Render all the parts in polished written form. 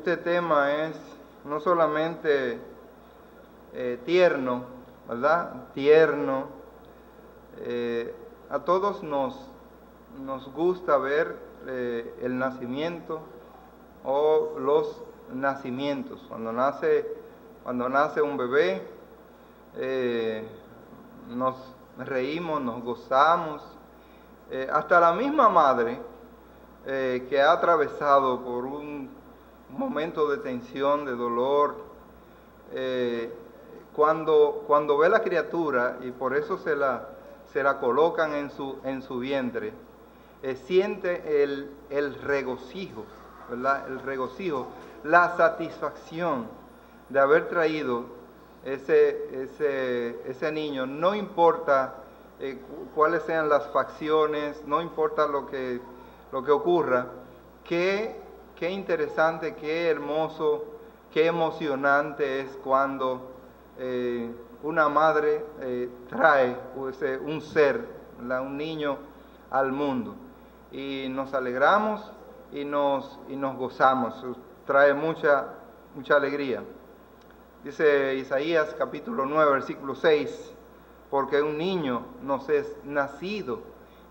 Este tema es no solamente tierno, ¿verdad? Tierno. A todos nos gusta ver el nacimiento o los nacimientos. Cuando nace un bebé, nos reímos, nos gozamos. Hasta la misma madre que ha atravesado por un momento de tensión, de dolor, cuando ve la criatura, y por eso se la colocan en su vientre, siente el regocijo, ¿verdad? El regocijo, la satisfacción de haber traído ese niño. No importa cuáles sean las facciones, no importa lo que ocurra. Qué interesante, qué hermoso, qué emocionante es cuando una madre trae un ser, ¿verdad? Un niño al mundo, y nos alegramos y nos gozamos. Trae mucha alegría. Dice Isaías capítulo 9, versículo 6, porque un niño nos es nacido,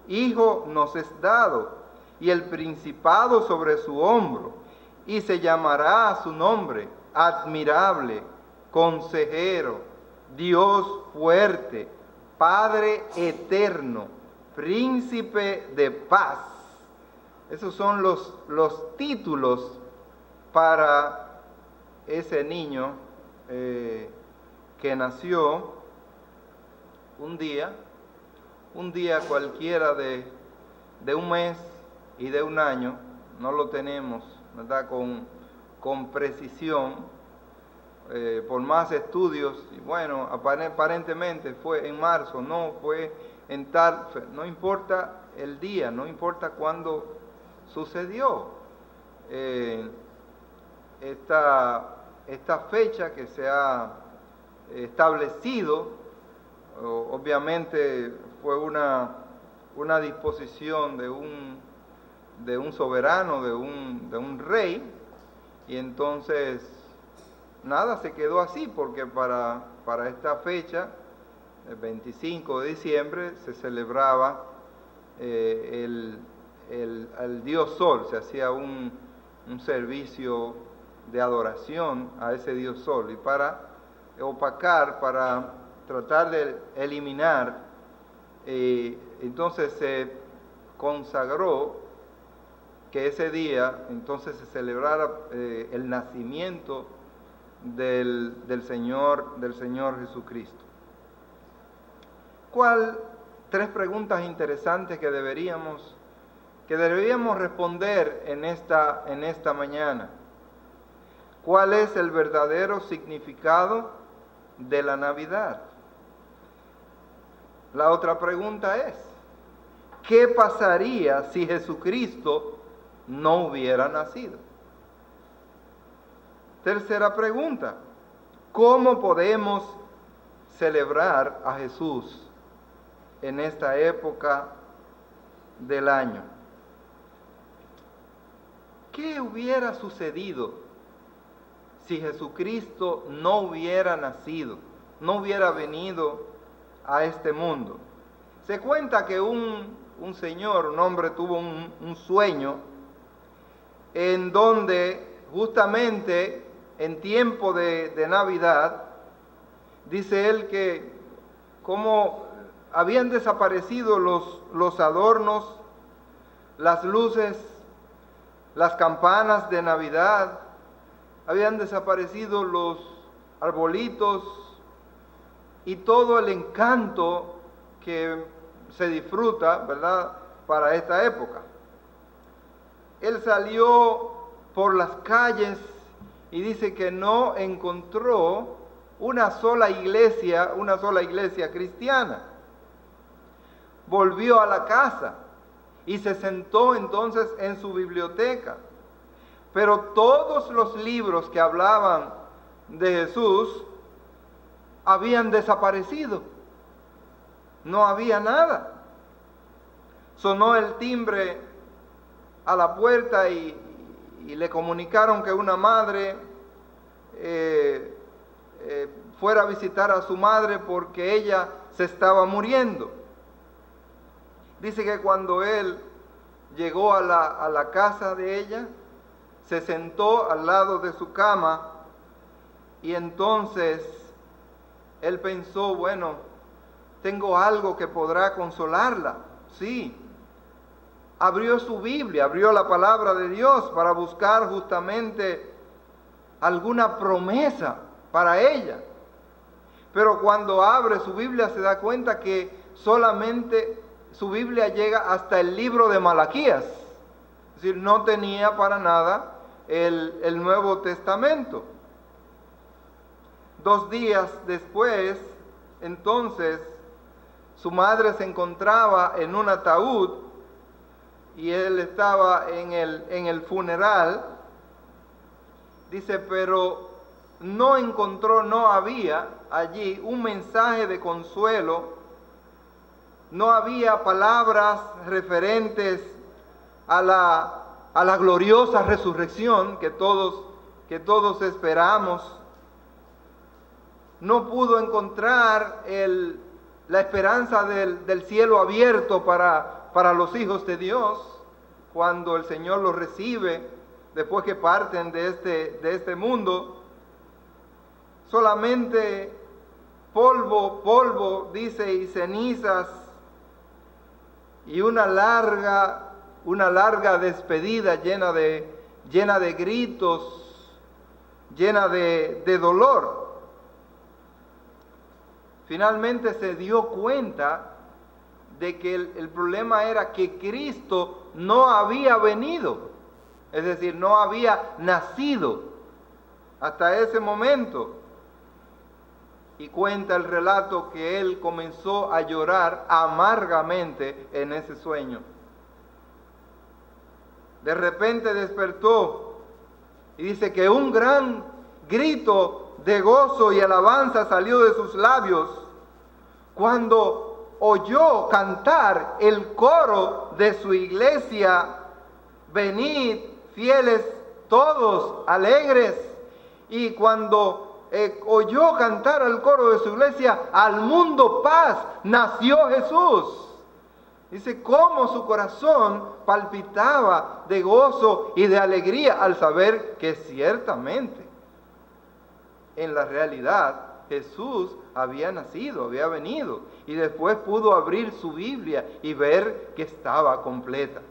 hijo nos es dado, y el principado sobre su hombro, y se llamará a su nombre admirable, consejero, Dios fuerte, Padre eterno, príncipe de paz. Esos son los títulos para ese niño que nació un día cualquiera de un mes y de un año. No lo tenemos, ¿verdad?, con precisión, por más estudios. Y bueno, aparentemente fue en marzo, no, fue en tal, no importa el día, no importa cuándo sucedió esta fecha que se ha establecido. Obviamente fue una disposición de un soberano, de un rey, y entonces nada, se quedó así, porque para esta fecha, el 25 de diciembre, se celebraba el dios Sol. Se hacía un servicio de adoración a ese dios Sol, y para opacar, para tratar de eliminar, entonces se consagró que ese día entonces se celebrara el nacimiento del Señor Jesucristo. Tres preguntas interesantes que deberíamos responder en esta mañana. ¿Cuál es el verdadero significado de la Navidad? La otra pregunta es, ¿qué pasaría si Jesucristo no hubiera nacido? Tercera pregunta, ¿cómo podemos celebrar a Jesús en esta época del año? ¿Qué hubiera sucedido si Jesucristo no hubiera nacido, no hubiera venido a este mundo? Se cuenta que un hombre tuvo un sueño en donde justamente en tiempo de Navidad, dice él que como habían desaparecido los adornos, las luces, las campanas de Navidad, habían desaparecido los arbolitos y todo el encanto que se disfruta, ¿verdad?, para esta época. Él salió por las calles y dice que no encontró una sola iglesia cristiana. Volvió a la casa y se sentó entonces en su biblioteca. Pero todos los libros que hablaban de Jesús habían desaparecido. No había nada. Sonó el timbre a la puerta y y le comunicaron que una madre fuera a visitar a su madre porque ella se estaba muriendo. Dice que cuando él llegó a la casa de ella, se sentó al lado de su cama y entonces él pensó, bueno, tengo algo que podrá consolarla. Sí. Abrió su Biblia, abrió la palabra de Dios para buscar justamente alguna promesa para ella. Pero cuando abre su Biblia se da cuenta que solamente su Biblia llega hasta el libro de Malaquías. Es decir, no tenía para nada el Nuevo Testamento. 2 días después, entonces, su madre se encontraba en un ataúd y él estaba en el funeral. Dice, pero no encontró, no había allí un mensaje de consuelo, no había palabras referentes a la gloriosa resurrección que todos esperamos. No pudo encontrar la esperanza del cielo abierto para los hijos de Dios cuando el Señor los recibe después que parten de este mundo. Solamente polvo, dice, y cenizas, y una larga despedida llena de gritos, llena de dolor. Finalmente se dio cuenta de que el problema era que Cristo no había venido, es decir, no había nacido hasta ese momento. Y cuenta el relato que él comenzó a llorar amargamente en ese sueño. De repente despertó y dice que un gran grito de gozo y alabanza salió de sus labios cuando oyó cantar el coro de su iglesia: venid, fieles todos, alegres. Y cuando oyó cantar al coro de su iglesia, al mundo paz, nació Jesús. Dice cómo su corazón palpitaba de gozo y de alegría al saber que ciertamente, en la realidad, Jesús había nacido, había venido, y después pudo abrir su Biblia y ver que estaba completa.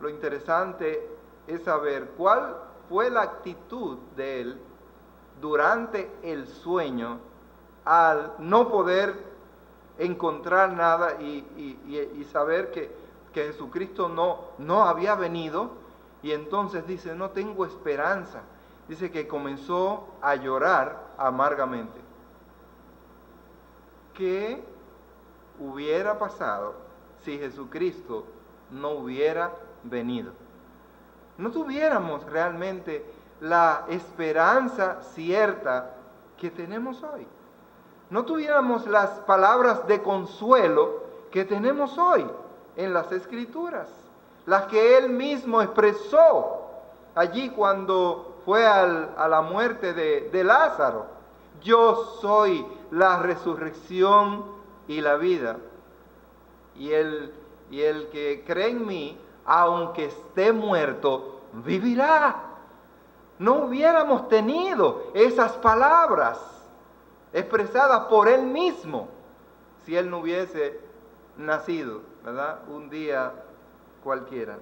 Lo interesante es saber cuál fue la actitud de él durante el sueño al no poder encontrar nada y saber que Jesucristo no había venido, y entonces dice, no tengo esperanza. Dice que comenzó a llorar amargamente. ¿Qué hubiera pasado si Jesucristo no hubiera venido? No tuviéramos realmente la esperanza cierta que tenemos hoy. No tuviéramos las palabras de consuelo que tenemos hoy en las Escrituras, las que Él mismo expresó allí cuando fue a la muerte de Lázaro. Yo soy la resurrección y la vida. Y el que cree en mí, aunque esté muerto, vivirá. No hubiéramos tenido esas palabras expresadas por Él mismo si Él no hubiese nacido, ¿verdad? Un día cualquiera.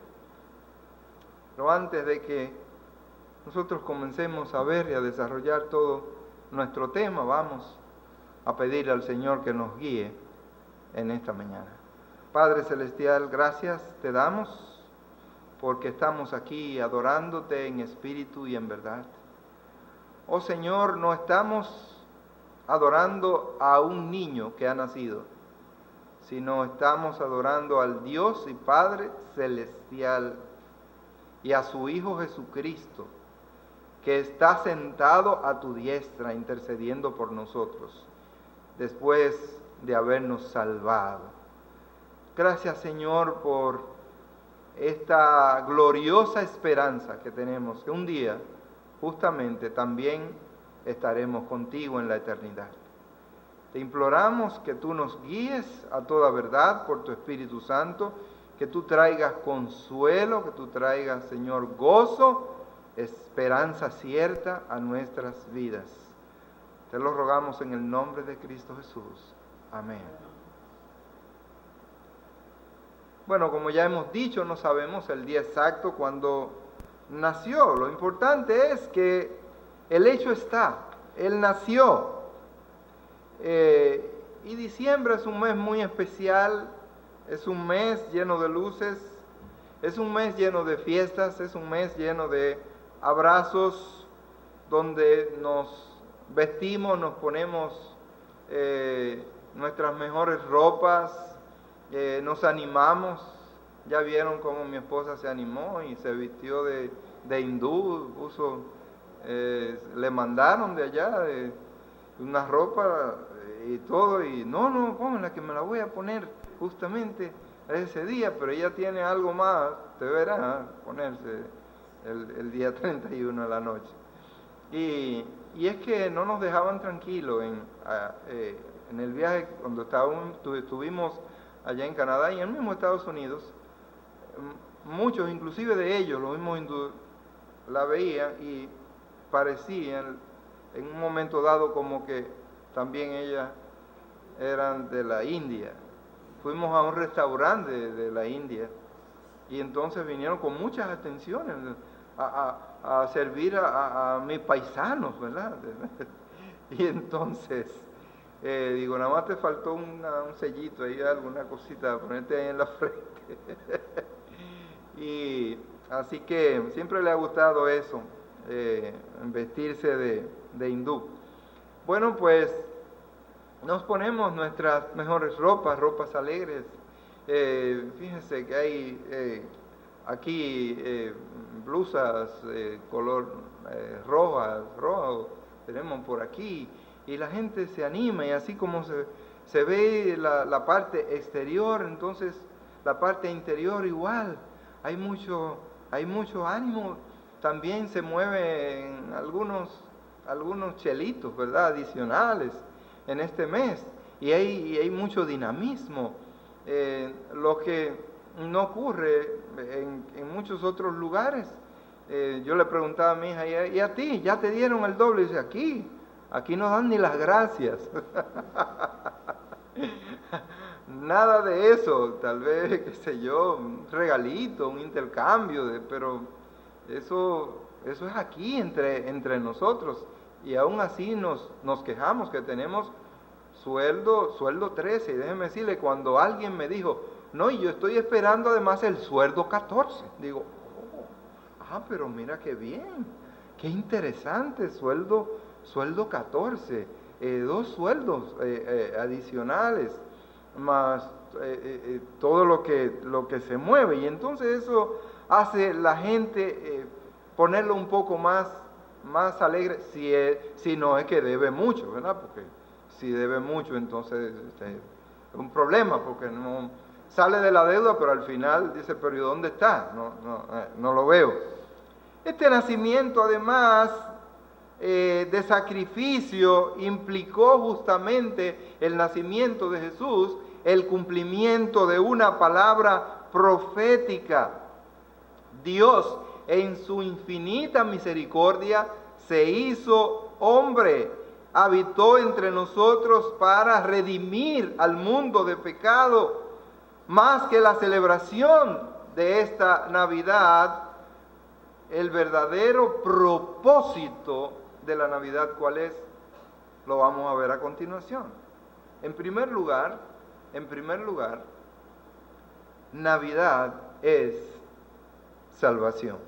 Pero antes de que nosotros comencemos a ver y a desarrollar todo nuestro tema, vamos a pedirle al Señor que nos guíe en esta mañana. Padre Celestial, gracias te damos porque estamos aquí adorándote en espíritu y en verdad. Oh Señor, no estamos adorando a un niño que ha nacido, sino estamos adorando al Dios y Padre Celestial y a su Hijo Jesucristo, que está sentado a tu diestra intercediendo por nosotros, después de habernos salvado. Gracias, Señor, por esta gloriosa esperanza que tenemos, que un día justamente también estaremos contigo en la eternidad. Te imploramos que tú nos guíes a toda verdad por tu Espíritu Santo, que tú traigas consuelo, que tú traigas, Señor, gozo, esperanza cierta a nuestras vidas. Te lo rogamos en el nombre de Cristo Jesús. Amén. Bueno, como ya hemos dicho, no sabemos el día exacto cuando nació. Lo importante es que el hecho está, Él nació. Y diciembre es un mes muy especial, es un mes lleno de luces, es un mes lleno de fiestas, es un mes lleno de abrazos, donde nos vestimos, nos ponemos nuestras mejores ropas, nos animamos. Ya vieron cómo mi esposa se animó y se vistió de hindú, le mandaron de allá una ropa y todo, y no, póngala que me la voy a poner justamente ese día, pero ella tiene algo más, te verá, ponerse el día 31 de la noche. Y es que no nos dejaban tranquilos en el viaje cuando estuvimos allá en Canadá y en el mismo Estados Unidos. Muchos, inclusive de ellos, los mismos hindúes, la veían y parecían en un momento dado como que también ellas eran de la India. Fuimos a un restaurante de la India y entonces vinieron con muchas atenciones a servir a mis paisanos, ¿verdad? Y entonces digo, nada más te faltó un sellito ahí, alguna cosita, ponerte ahí en la frente. Y así que siempre le ha gustado eso, vestirse de hindú. Bueno, pues nos ponemos nuestras mejores ropas alegres. Fíjense que hay aquí blusas color rojo, tenemos por aquí, y la gente se anima, y así como se ve la parte exterior, entonces la parte interior igual, hay mucho ánimo. También se mueven algunos chelitos, ¿verdad?, adicionales en este mes, y hay mucho dinamismo, lo que no ocurre en muchos otros lugares. Yo le preguntaba a mi hija, ¿y a ti? ¿Ya te dieron el doble? Y dice, aquí no dan ni las gracias. Nada de eso, tal vez, qué sé yo, un regalito, un intercambio, pero eso es aquí entre nosotros, y aún así nos quejamos que tenemos sueldo 13, y déjeme decirle, cuando alguien me dijo, no, y yo estoy esperando además el sueldo 14, digo, pero mira qué bien, qué interesante, sueldo 14, 2 sueldos adicionales, más todo lo que se mueve, y entonces eso hace la gente ponerlo un poco más alegre, si no es que debe mucho, ¿verdad? Porque si debe mucho, entonces es un problema, porque no sale de la deuda, pero al final dice, pero ¿y dónde está? No lo veo. Este nacimiento, además de sacrificio, implicó justamente el nacimiento de Jesús, el cumplimiento de una palabra profética. Dios, en su infinita misericordia, se hizo hombre, habitó entre nosotros para redimir al mundo de pecado. Más que la celebración de esta Navidad, el verdadero propósito de la Navidad, ¿cuál es? Lo vamos a ver a continuación. En primer lugar, Navidad es salvación.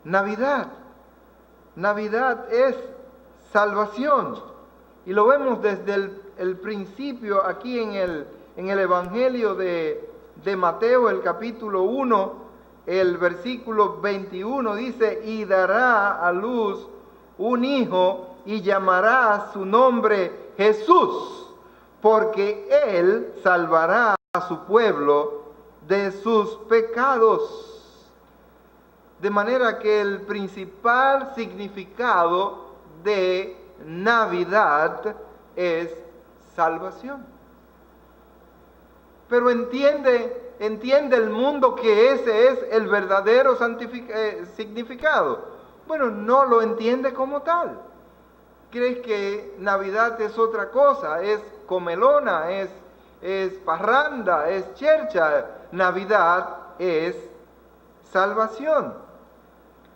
Navidad es salvación. Y lo vemos desde el principio aquí en el Evangelio de Mateo, el capítulo 1, el versículo 21 dice, y dará a luz un hijo y llamará su nombre Jesús, porque él salvará a su pueblo de sus pecados. De manera que el principal significado de Navidad es salvación. Pero entiende el mundo que ese es el verdadero significado. Bueno, no lo entiende como tal. Crees que Navidad es otra cosa, es comelona, es parranda, es chercha. Navidad es salvación.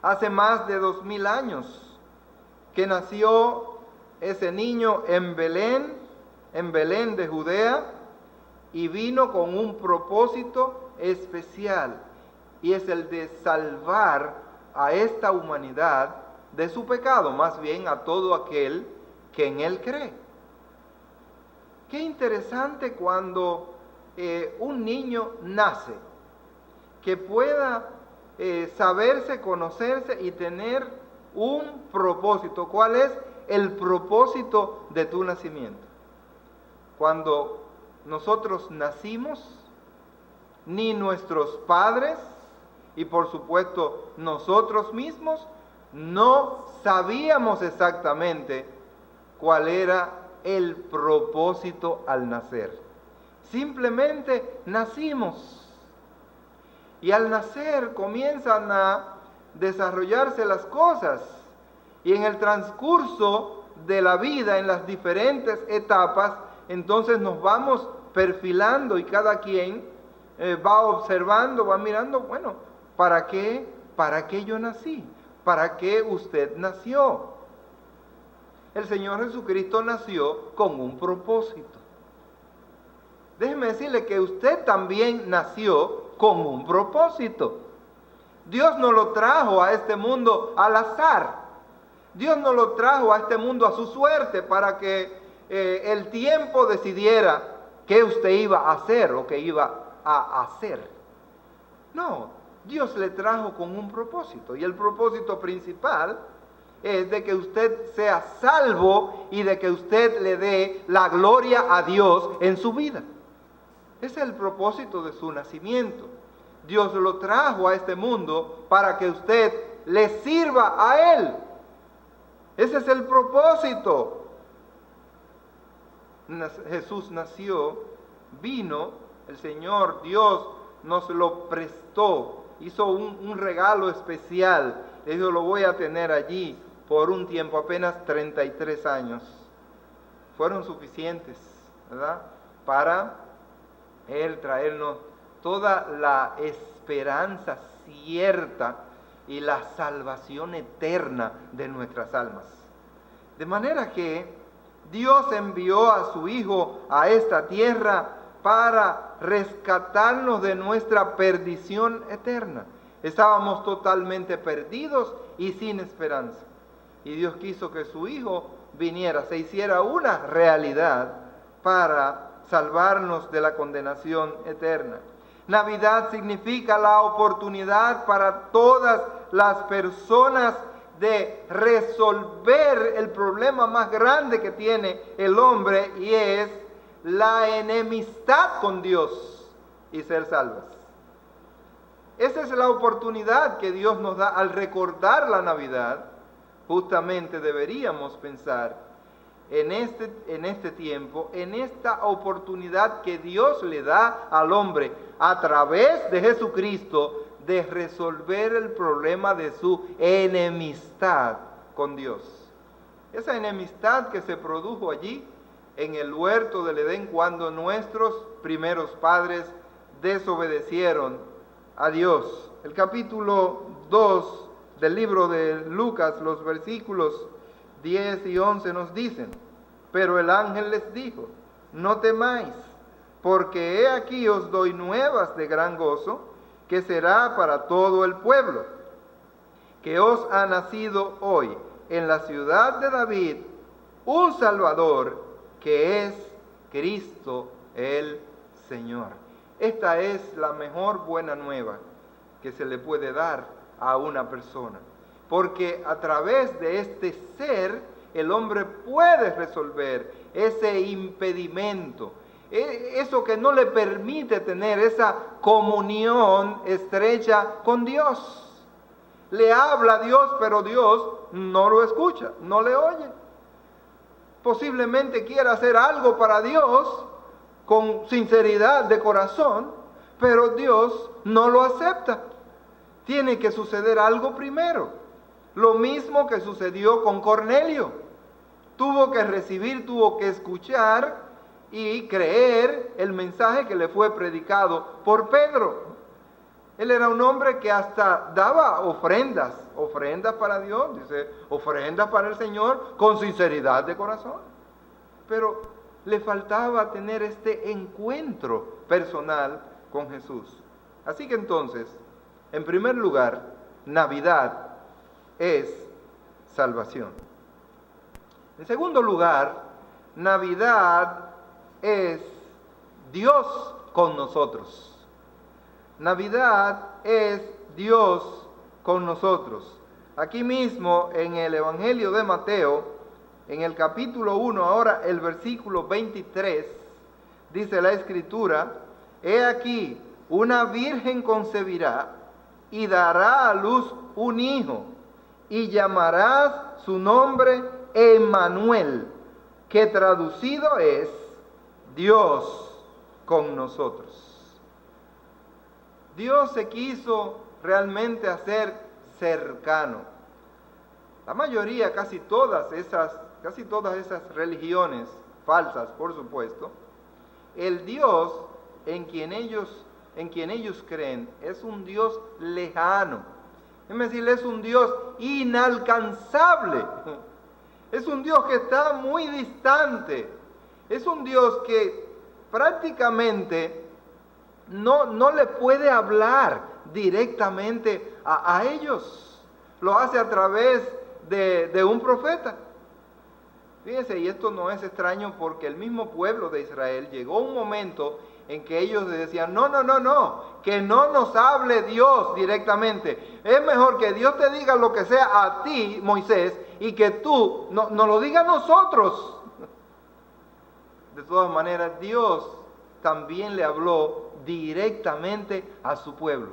Hace más de 2000 años que nació ese niño en Belén de Judea, y vino con un propósito especial, y es el de salvar a esta humanidad de su pecado, más bien a todo aquel que en él cree. Qué interesante cuando un niño nace, que pueda saberse, conocerse y tener un propósito. ¿Cuál es el propósito de tu nacimiento? Cuando nosotros nacimos, ni nuestros padres y por supuesto nosotros mismos no sabíamos exactamente cuál era el propósito al nacer. Simplemente nacimos. Y al nacer comienzan a desarrollarse las cosas. Y en el transcurso de la vida, en las diferentes etapas, entonces nos vamos perfilando y cada quien va observando, va mirando, bueno, ¿para qué yo nací? ¿Para qué usted nació? El Señor Jesucristo nació con un propósito. Déjeme decirle que usted también nació con un propósito. Dios no lo trajo a este mundo al azar. Dios no lo trajo a este mundo a su suerte para que el tiempo decidiera qué usted iba a hacer o qué iba a hacer. No, Dios le trajo con un propósito, y el propósito principal es de que usted sea salvo y de que usted le dé la gloria a Dios en su vida. Ese es el propósito de su nacimiento. Dios lo trajo a este mundo para que usted le sirva a Él. Ese es el propósito. Jesús nació, vino, el Señor Dios nos lo prestó, hizo un regalo especial. Le dijo, lo voy a tener allí por un tiempo, apenas 33 años. Fueron suficientes, ¿verdad?, para Él traernos toda la esperanza cierta y la salvación eterna de nuestras almas. De manera que Dios envió a su Hijo a esta tierra para rescatarnos de nuestra perdición eterna. Estábamos totalmente perdidos y sin esperanza. Y Dios quiso que su Hijo viniera, se hiciera una realidad para salvarnos de la condenación eterna. Navidad significa la oportunidad para todas las personas de resolver el problema más grande que tiene el hombre, y es la enemistad con Dios, y ser salvas. Esa es la oportunidad que Dios nos da al recordar la Navidad. Justamente deberíamos pensar en este tiempo, en esta oportunidad que Dios le da al hombre a través de Jesucristo, de resolver el problema de su enemistad con Dios. Esa enemistad que se produjo allí en el huerto del Edén cuando nuestros primeros padres desobedecieron a Dios. El capítulo 2 del libro de Lucas, los versículos 10 y 11 nos dicen: pero el ángel les dijo, no temáis, porque he aquí os doy nuevas de gran gozo, que será para todo el pueblo, que os ha nacido hoy en la ciudad de David un Salvador, que es Cristo el Señor. Esta es la mejor buena nueva que se le puede dar a una persona, porque a través de este ser el hombre puede resolver ese impedimento, Eso que no le permite tener esa comunión estrecha con Dios. Le habla a Dios, pero Dios no lo escucha, no le oye. Posiblemente quiera hacer algo para Dios con sinceridad de corazón, pero Dios no lo acepta. Tiene que suceder algo primero. Lo mismo que sucedió con Cornelio. Tuvo que recibir, tuvo que escuchar y creer el mensaje que le fue predicado por Pedro. Él era un hombre que hasta daba ofrendas para Dios, dice, ofrendas para el Señor con sinceridad de corazón. Pero le faltaba tener este encuentro personal con Jesús. Así que entonces, en primer lugar, Navidad es salvación. En segundo lugar, Navidad es Dios con nosotros. Navidad es Dios con nosotros. Aquí mismo en el Evangelio de Mateo, en el capítulo 1, ahora el versículo 23, dice la Escritura: he aquí, una virgen concebirá y dará a luz un hijo, y llamarás su nombre Emmanuel, que traducido es Dios con nosotros. Dios se quiso realmente hacer cercano. La mayoría, casi todas esas religiones falsas, por supuesto, el Dios en quien ellos creen es un Dios lejano. Es decir, es un Dios inalcanzable. Es un Dios que está muy distante. Es un Dios que prácticamente no le puede hablar directamente a ellos. Lo hace a través de un profeta. Fíjense, y esto no es extraño porque el mismo pueblo de Israel llegó un momento en que ellos decían, no, que no nos hable Dios directamente. Es mejor que Dios te diga lo que sea a ti, Moisés, y que tú nos lo diga a nosotros. De todas maneras, Dios también le habló directamente a su pueblo.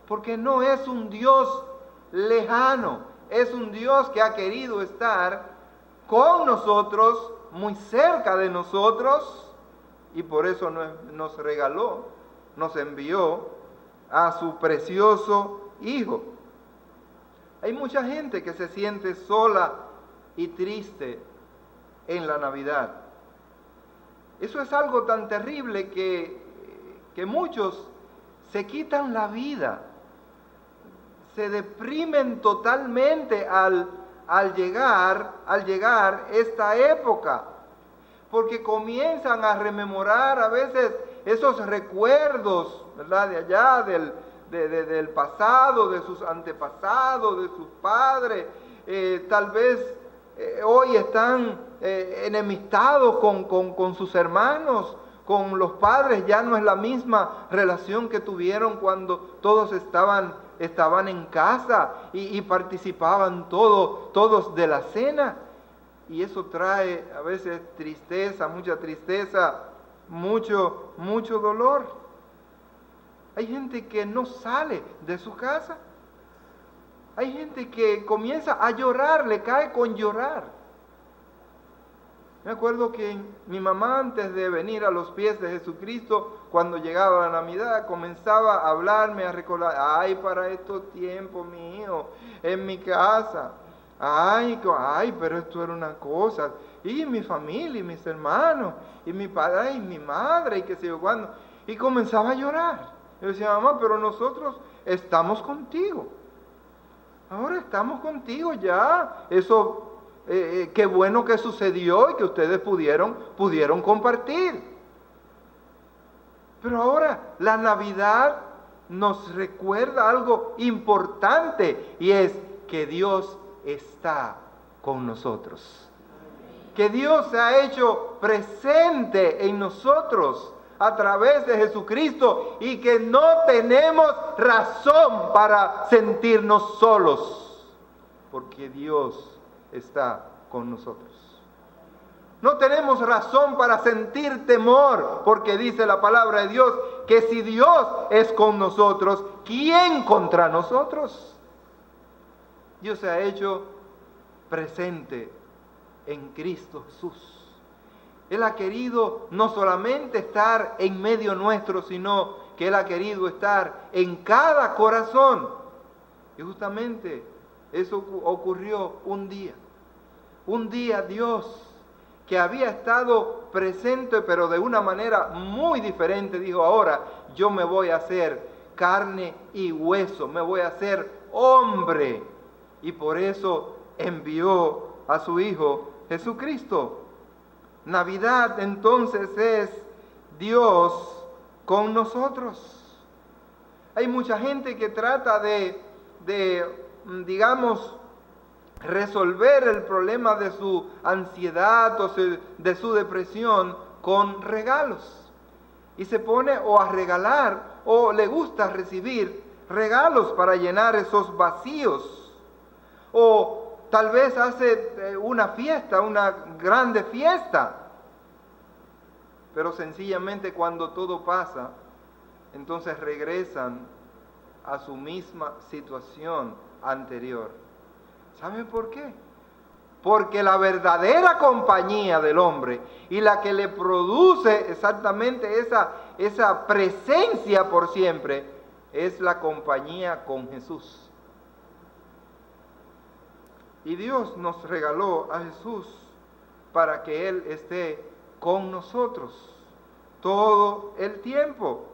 Porque no es un Dios lejano, es un Dios que ha querido estar con nosotros, muy cerca de nosotros, y por eso nos regaló, nos envió a su precioso Hijo. Hay mucha gente que se siente sola y triste en la Navidad. Eso es algo tan terrible que muchos se quitan la vida, se deprimen totalmente al llegar esta época, porque comienzan a rememorar a veces esos recuerdos, ¿verdad?, de allá, del pasado, de sus antepasados, de sus padres. Tal vez hoy están enemistados con sus hermanos, con los padres. Ya no es la misma relación que tuvieron cuando todos estaban en casa y participaban todos de la cena. Y eso trae a veces tristeza, mucha tristeza, mucho dolor. Hay gente que no sale de su casa. Hay gente que comienza a llorar, le cae con llorar. Me acuerdo que mi mamá, antes de venir a los pies de Jesucristo, cuando llegaba la Navidad, comenzaba a hablarme, a recordar, ay, para estos tiempos, mi hijo, en mi casa, ay, pero esto era una cosa, y mi familia, y mis hermanos, y mi padre, y mi madre, y qué sé yo cuándo, y comenzaba a llorar. Yo decía, mamá, pero nosotros estamos contigo. Ahora estamos contigo ya. Eso, qué bueno que sucedió y que ustedes pudieron compartir. Pero ahora la Navidad nos recuerda algo importante, y es que Dios está con nosotros. Que Dios se ha hecho presente en nosotros a través de Jesucristo, y que no tenemos razón para sentirnos solos, porque Dios está con nosotros. No tenemos razón para sentir temor, porque dice la palabra de Dios que si Dios es con nosotros, ¿quién contra nosotros? Dios se ha hecho presente en Cristo Jesús. Él ha querido no solamente estar en medio nuestro, sino que Él ha querido estar en cada corazón. Y justamente eso ocurrió un día. Un día Dios, que había estado presente, pero de una manera muy diferente, dijo: ahora yo me voy a hacer carne y hueso, me voy a hacer hombre. Y por eso envió a su Hijo Jesucristo. Navidad entonces es Dios con nosotros. Hay mucha gente que trata de digamos, resolver el problema de su ansiedad o de su depresión con regalos. Y se pone o a regalar o le gusta recibir regalos para llenar esos vacíos. O tal vez hace una fiesta, una grande fiesta. Pero sencillamente cuando todo pasa, entonces regresan a su misma situación anterior. ¿Saben por qué? Porque la verdadera compañía del hombre y la que le produce exactamente esa presencia por siempre es la compañía con Jesús. Y Dios nos regaló a Jesús para que Él esté con nosotros todo el tiempo.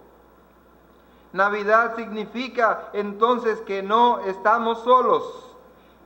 Navidad significa entonces que no estamos solos,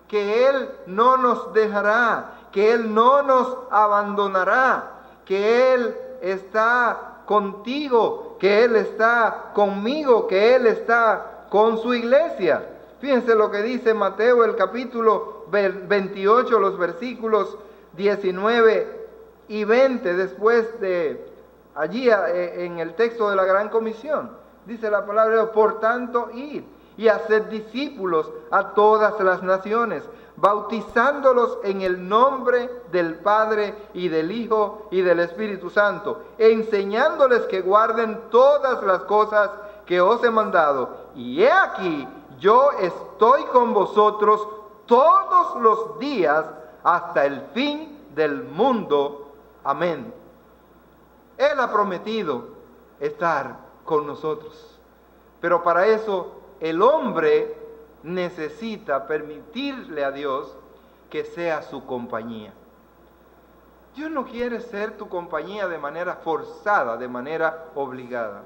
que Él no nos dejará, que Él no nos abandonará, que Él está contigo, que Él está conmigo, que Él está con su iglesia. Fíjense lo que dice Mateo, el capítulo 28, los versículos 19 y 20, después de allí en el texto de la Gran Comisión. Dice la palabra de Dios: por tanto, id y haced discípulos a todas las naciones, bautizándolos en el nombre del Padre y del Hijo y del Espíritu Santo, enseñándoles que guarden todas las cosas que os he mandado. Y he aquí, yo estoy con vosotros todos los días hasta el fin del mundo. Amén. Él ha prometido estar con nosotros, pero para eso el hombre necesita permitirle a Dios que sea su compañía. Dios no quiere ser tu compañía de manera forzada, de manera obligada.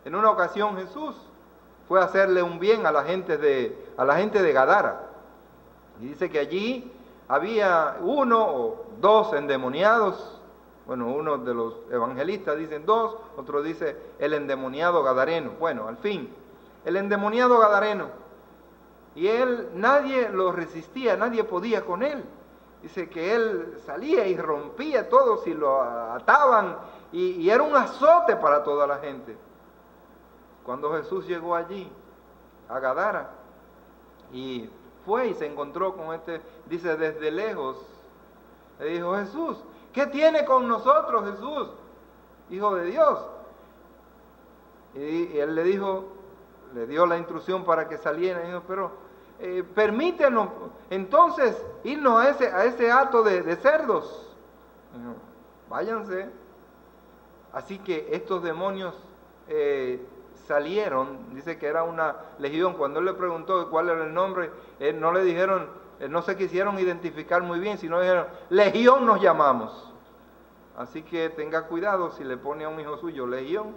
En una ocasión Jesús fue a hacerle un bien a la gente de Gadara. Y dice que allí había uno o dos endemoniados. Bueno, uno de los evangelistas dicen dos, otro dice el endemoniado gadareno. Bueno, al fin, el endemoniado gadareno. Y él, nadie lo resistía, nadie podía con él. Dice que él salía y rompía todo si lo ataban, y era un azote para toda la gente. Cuando Jesús llegó allí, a Gadara, y fue y se encontró con dice desde lejos, le dijo: Jesús, ¿qué tiene con nosotros, Jesús, Hijo de Dios? Y él le dio la instrucción para que saliera. Y dijo: pero permítenos entonces irnos a ese hato de cerdos. Dijo: váyanse. Así que estos demonios salieron. Dice que era una legión. Cuando él le preguntó cuál era el nombre, no le dijeron, no se quisieron identificar muy bien, sino dijeron: legión nos llamamos. Así que tenga cuidado si le pone a un hijo suyo legión.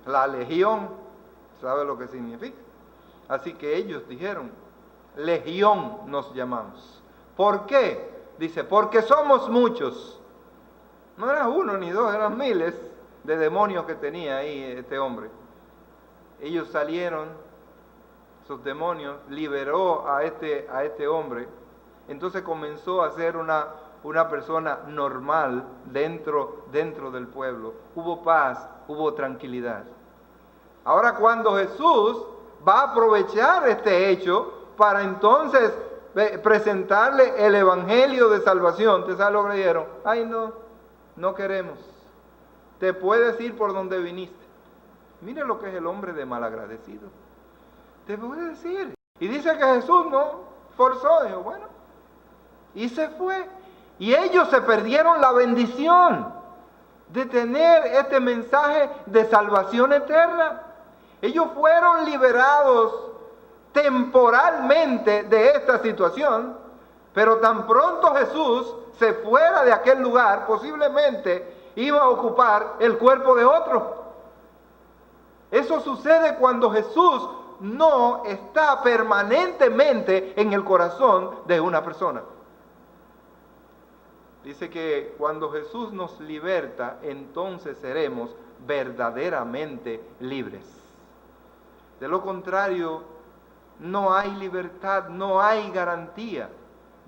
La legión, ¿sabe lo que significa? Así que ellos dijeron: legión nos llamamos. ¿Por qué? Dice: porque somos muchos. No era uno ni dos, eran miles de demonios que tenía ahí este hombre. Ellos salieron, esos demonios, liberó a este hombre. Entonces comenzó a ser una persona normal dentro del pueblo. Hubo paz, hubo tranquilidad. Ahora, cuando Jesús va a aprovechar este hecho para entonces presentarle el evangelio de salvación, ¿te sabes lo que le dijeron? Ay, no, no queremos. Te puedes ir por donde viniste. Mire lo que es el hombre de malagradecido. Te puede decir. Y dice que Jesús no forzó, dijo, bueno, y se fue. Y ellos se perdieron la bendición de tener este mensaje de salvación eterna. Ellos fueron liberados temporalmente de esta situación, pero tan pronto Jesús se fuera de aquel lugar, posiblemente iba a ocupar el cuerpo de otro. Eso sucede cuando Jesús no está permanentemente en el corazón de una persona. Dice que cuando Jesús nos liberta, entonces seremos verdaderamente libres. De lo contrario, no hay libertad, no hay garantía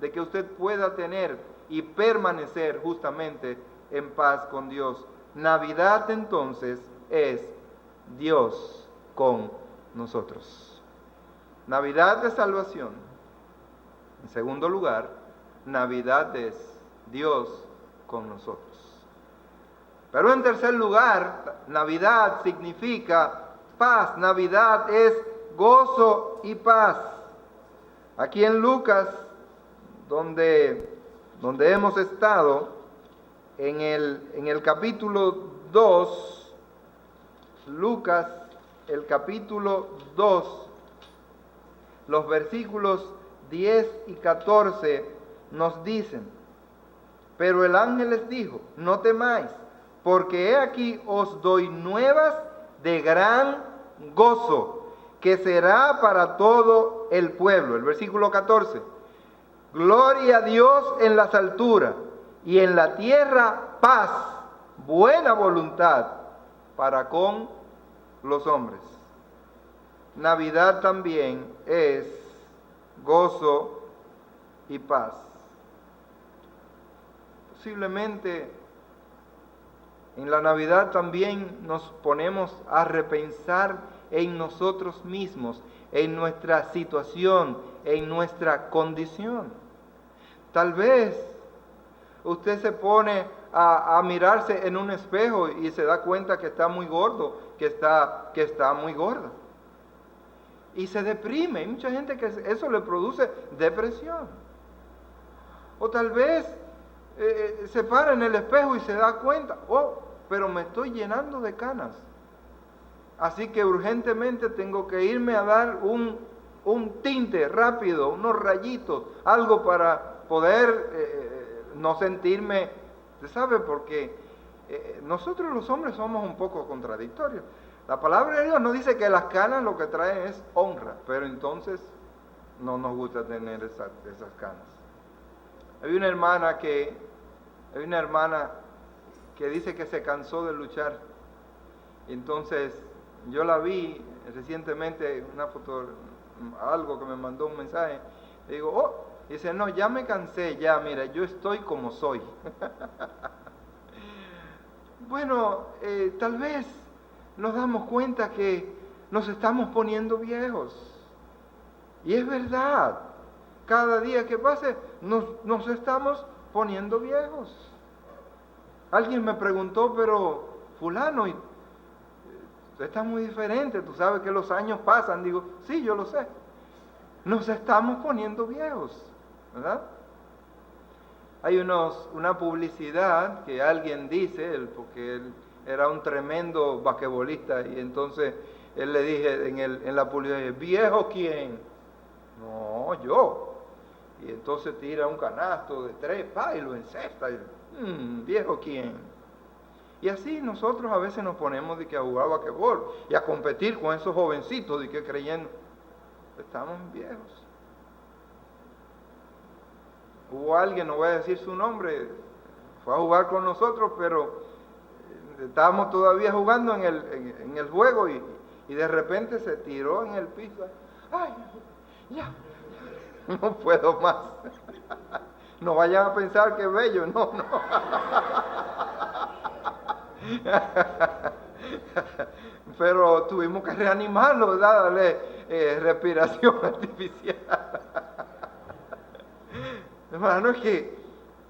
de que usted pueda tener y permanecer justamente en paz con Dios. Navidad entonces es Dios con nosotros. Navidad de salvación. En segundo lugar, Navidad es Dios con nosotros. Pero en tercer lugar, Navidad significa paz. Navidad es gozo y paz. Aquí en Lucas, donde hemos estado, en el capítulo 2, Lucas, el capítulo 2, los versículos 10 y 14 nos dicen: pero el ángel les dijo, no temáis, porque he aquí os doy nuevas de gran gozo, que será para todo el pueblo. El versículo 14, gloria a Dios en las alturas, y en la tierra paz, buena voluntad para con los hombres. Navidad también es gozo y paz. Posiblemente en la Navidad también nos ponemos a repensar en nosotros mismos, en nuestra situación, en nuestra condición. Tal vez usted se pone a mirarse en un espejo y se da cuenta que está muy gordo, que está muy gorda. Y se deprime. Hay mucha gente que eso le produce depresión. O tal vez se para en el espejo y se da cuenta, oh, pero me estoy llenando de canas. Así que urgentemente tengo que irme a dar un tinte rápido, unos rayitos, algo para poder no sentirme, ¿usted sabe? Porque nosotros los hombres somos un poco contradictorios. La palabra de Dios nos dice que las canas lo que traen es honra, pero entonces no nos gusta tener esas canas. Hay una hermana que dice que se cansó de luchar. Entonces yo la vi recientemente, una foto, algo que me mandó un mensaje. Le digo, oh, dice, no, ya me cansé, ya, mira, yo estoy como soy. Bueno, tal vez nos damos cuenta que nos estamos poniendo viejos. Y es verdad, cada día que pase nos estamos poniendo viejos. Alguien me preguntó, pero fulano, está muy diferente, tú sabes que los años pasan. Digo, sí, yo lo sé. Nos estamos poniendo viejos, ¿verdad? Hay una publicidad que alguien dice, porque él era un tremendo basquetbolista, y entonces él le dije en la publicidad, ¿viejo quién? No, yo. Y entonces tira un canasto de 3, y lo encesta. ¿Viejo quién? Y así nosotros a veces nos ponemos de que a jugar basquetbol y a competir con esos jovencitos de que creyendo, estamos viejos. Hubo alguien, no voy a decir su nombre, fue a jugar con nosotros, pero estábamos todavía jugando en el juego y de repente se tiró en el piso. ¡Ay, ya! No puedo más. No vayan a pensar que es bello, no. Pero tuvimos que reanimarlo, ¿verdad? Darle respiración artificial. Hermano, es que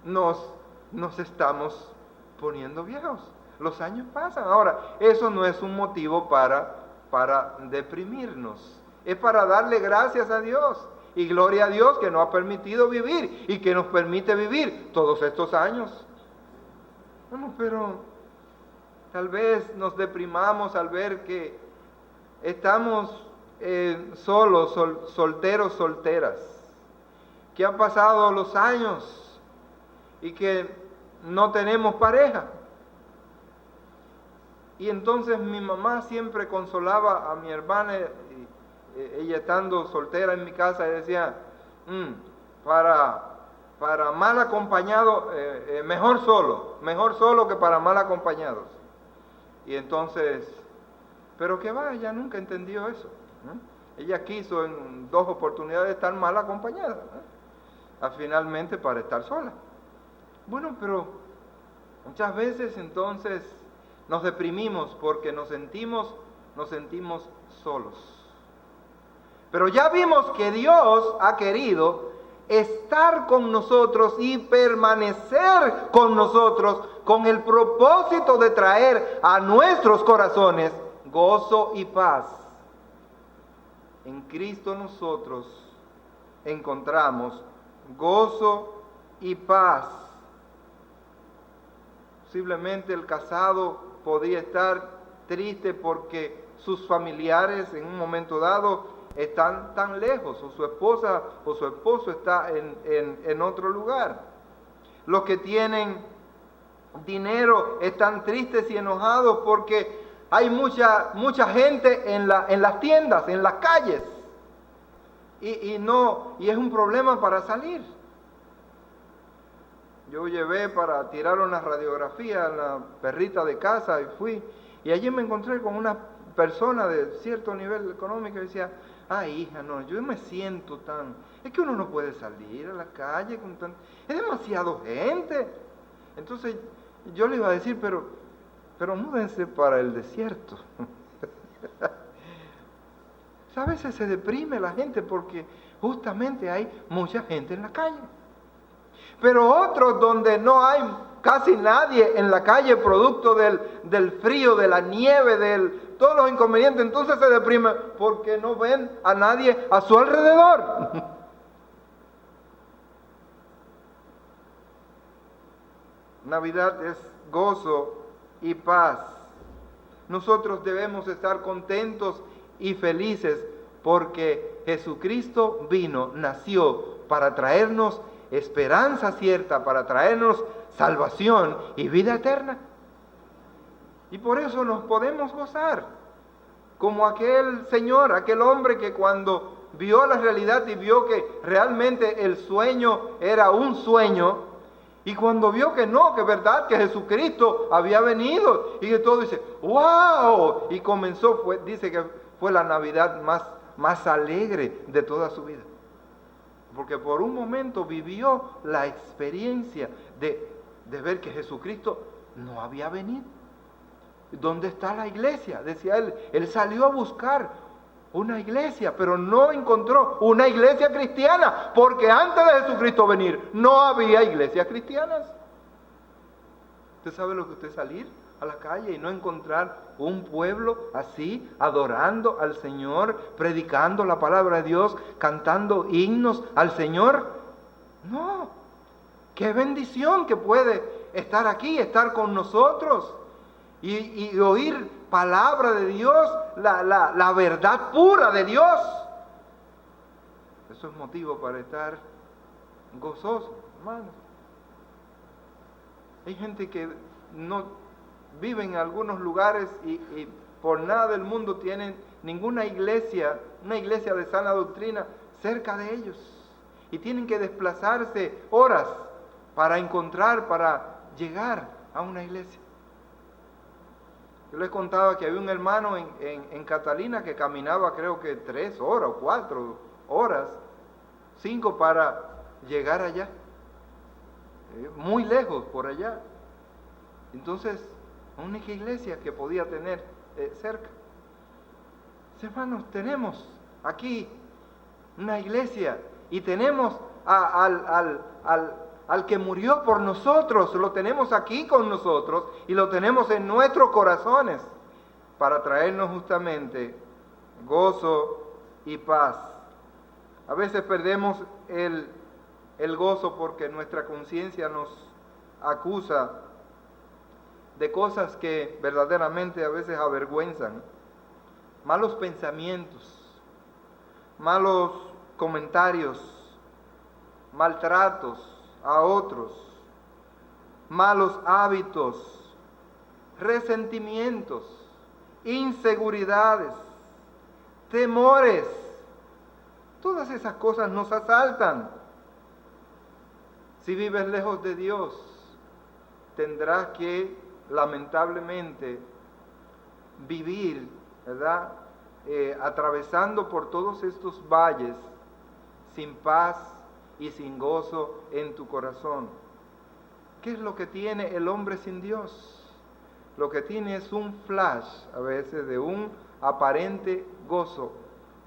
nos estamos poniendo viejos. Los años pasan. Ahora, eso no es un motivo para deprimirnos. Es para darle gracias a Dios. Y gloria a Dios que nos ha permitido vivir y que nos permite vivir todos estos años. Bueno, pero tal vez nos deprimamos al ver que estamos solos, solteros, solteras, que han pasado los años y que no tenemos pareja. Y entonces mi mamá siempre consolaba a mi hermana, ella estando soltera en mi casa, y decía, para mal acompañado, mejor solo que para mal acompañados. Y entonces, pero que va, ella nunca entendió eso, ¿no? Ella quiso en 2 oportunidades estar mal acompañada, ¿no? Finalmente para estar sola. Bueno, pero muchas veces entonces nos deprimimos porque nos sentimos solos. Pero ya vimos que Dios ha querido estar con nosotros y permanecer con nosotros con el propósito de traer a nuestros corazones gozo y paz. En Cristo nosotros encontramos gozo y paz. Posiblemente el casado podría estar triste porque sus familiares en un momento dado están tan lejos, o su esposa o su esposo está en otro lugar. Los que tienen dinero están tristes y enojados porque hay mucha gente en las tiendas, en las calles, y es un problema para salir. Yo llevé para tirar una radiografía a la perrita de casa y fui, y allí me encontré con una persona de cierto nivel económico y decía, ay hija, no, yo me siento es que uno no puede salir a la calle es demasiado gente. Entonces yo le iba a decir, pero múdense para el desierto. A veces se deprime la gente porque justamente hay mucha gente en la calle. Pero otros donde no hay casi nadie en la calle producto del frío, de la nieve, todos los inconvenientes, entonces se deprimen porque no ven a nadie a su alrededor. Navidad es gozo y paz. Nosotros debemos estar contentos y felices porque Jesucristo nació para traernos esperanza cierta, para traernos salvación y vida eterna. Y por eso nos podemos gozar, como aquel señor, aquel hombre que cuando vio la realidad y vio que realmente el sueño era un sueño, y cuando vio que no, que es verdad, que Jesucristo había venido, y que todo dice, ¡wow! Y dice que fue la Navidad más alegre de toda su vida. Porque por un momento vivió la experiencia de ver que Jesucristo no había venido. ¿Dónde está la iglesia? Decía él. Él salió a buscar una iglesia, pero no encontró una iglesia cristiana, porque antes de Jesucristo venir no había iglesias cristianas. ¿Usted sabe lo que usted salir a la calle y no encontrar un pueblo así, adorando al Señor, predicando la palabra de Dios, cantando himnos al Señor? No. Qué bendición que puede estar aquí, estar con nosotros y oír palabra de Dios, la verdad pura de Dios. Eso es motivo para estar gozoso, hermanos. Hay gente que no vive en algunos lugares y por nada del mundo tienen ninguna iglesia, una iglesia de sana doctrina cerca de ellos. Y tienen que desplazarse horas para llegar a una iglesia. Yo les contaba que había un hermano en Catalina que caminaba creo que 3 horas o 4 horas, 5 para llegar allá. Muy lejos por allá. Entonces, única iglesia que podía tener cerca. Hermanos, tenemos aquí una iglesia y tenemos al que murió por nosotros, lo tenemos aquí con nosotros y lo tenemos en nuestros corazones para traernos justamente gozo y paz. A veces perdemos el gozo porque nuestra conciencia nos acusa de cosas que verdaderamente a veces avergüenzan. Malos pensamientos, malos comentarios, maltratos a otros, malos hábitos, resentimientos, inseguridades, temores. Todas esas cosas nos asaltan. Si vives lejos de Dios, tendrás que, lamentablemente, vivir, ¿verdad? Atravesando por todos estos valles sin paz y sin gozo en tu corazón. ¿Qué es lo que tiene el hombre sin Dios? Lo que tiene es un flash, a veces, de un aparente gozo.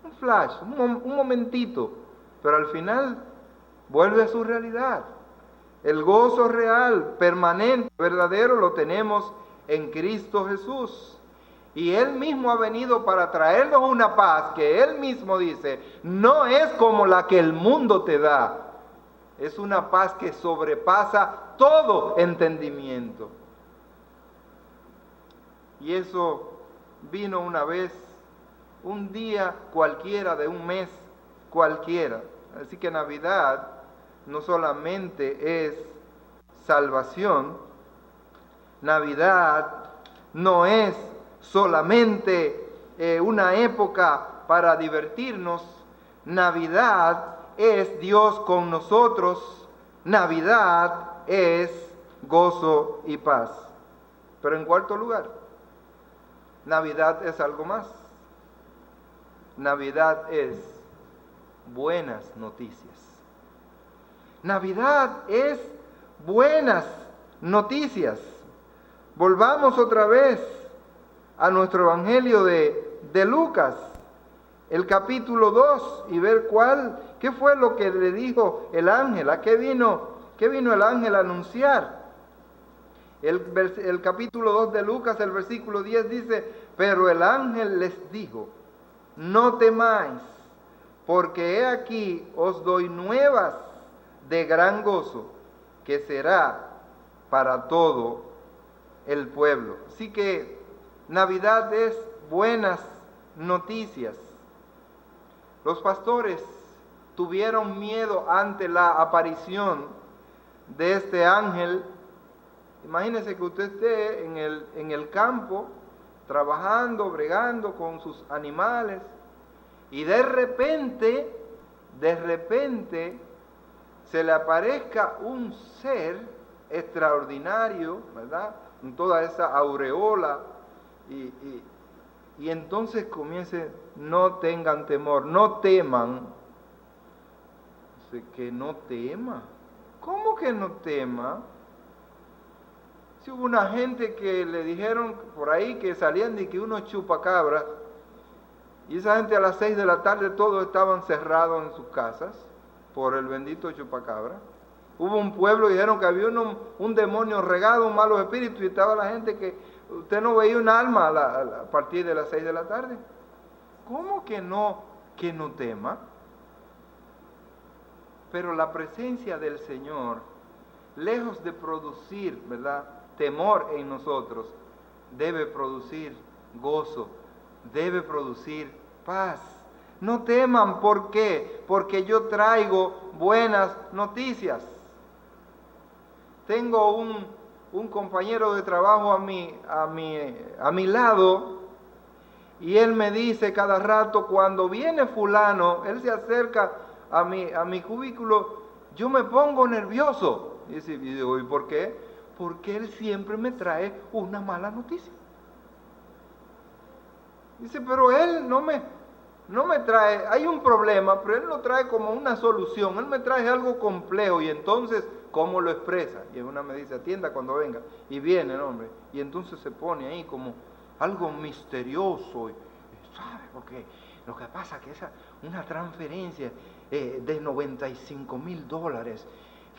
Un flash, un momentito, pero al final vuelve a su realidad. El gozo real, permanente, verdadero, lo tenemos en Cristo Jesús. Y Él mismo ha venido para traernos una paz que Él mismo dice, no es como la que el mundo te da. Es una paz que sobrepasa todo entendimiento. Y eso vino una vez, un día cualquiera de un mes cualquiera. Así que Navidad no solamente es salvación, Navidad no es solamente una época para divertirnos, Navidad es Dios con nosotros, Navidad es gozo y paz. Pero en cuarto lugar, Navidad es algo más. Navidad es buenas noticias. Navidad es buenas noticias. Volvamos otra vez a nuestro Evangelio de Lucas, el capítulo 2, y ver qué fue lo que le dijo el ángel, a qué vino el ángel a anunciar. El capítulo 2 de Lucas, el versículo 10 dice, pero el ángel les dijo, no temáis, porque he aquí os doy nuevas de gran gozo, que será para todo el pueblo. Así que Navidad es buenas noticias. Los pastores tuvieron miedo ante la aparición de este ángel. Imagínese que usted esté en el campo, trabajando, bregando con sus animales, y de repente, se le aparezca un ser extraordinario, ¿verdad? Con toda esa aureola, y entonces comience, no tengan temor, no teman. Dice que no tema. ¿Cómo que no tema? Si hubo una gente que le dijeron por ahí que salían de que unos chupacabras, y esa gente a las 6 de la tarde todos estaban cerrados en sus casas por el bendito chupacabra. Hubo un pueblo y dijeron que había un demonio regado, un malos espíritus, y estaba la gente que usted no veía un alma a partir de las 6 de la tarde. ¿Cómo que no tema? Pero la presencia del Señor, lejos de producir, ¿verdad?, temor en nosotros, debe producir gozo, debe producir paz. No teman, ¿por qué? Porque yo traigo buenas noticias. Tengo un compañero de trabajo a mi lado, y él me dice cada rato, cuando viene fulano, él se acerca a mi cubículo, yo me pongo nervioso. Y digo, ¿y por qué? Porque él siempre me trae una mala noticia. Dice, pero él no me trae, hay un problema, pero él lo trae como una solución, él me trae algo complejo, y entonces, ¿cómo lo expresa? Y una me dice, atienda cuando venga, y viene el hombre, y entonces se pone ahí como algo misterioso, ¿sabe? Porque Lo que pasa es que una transferencia de $95,000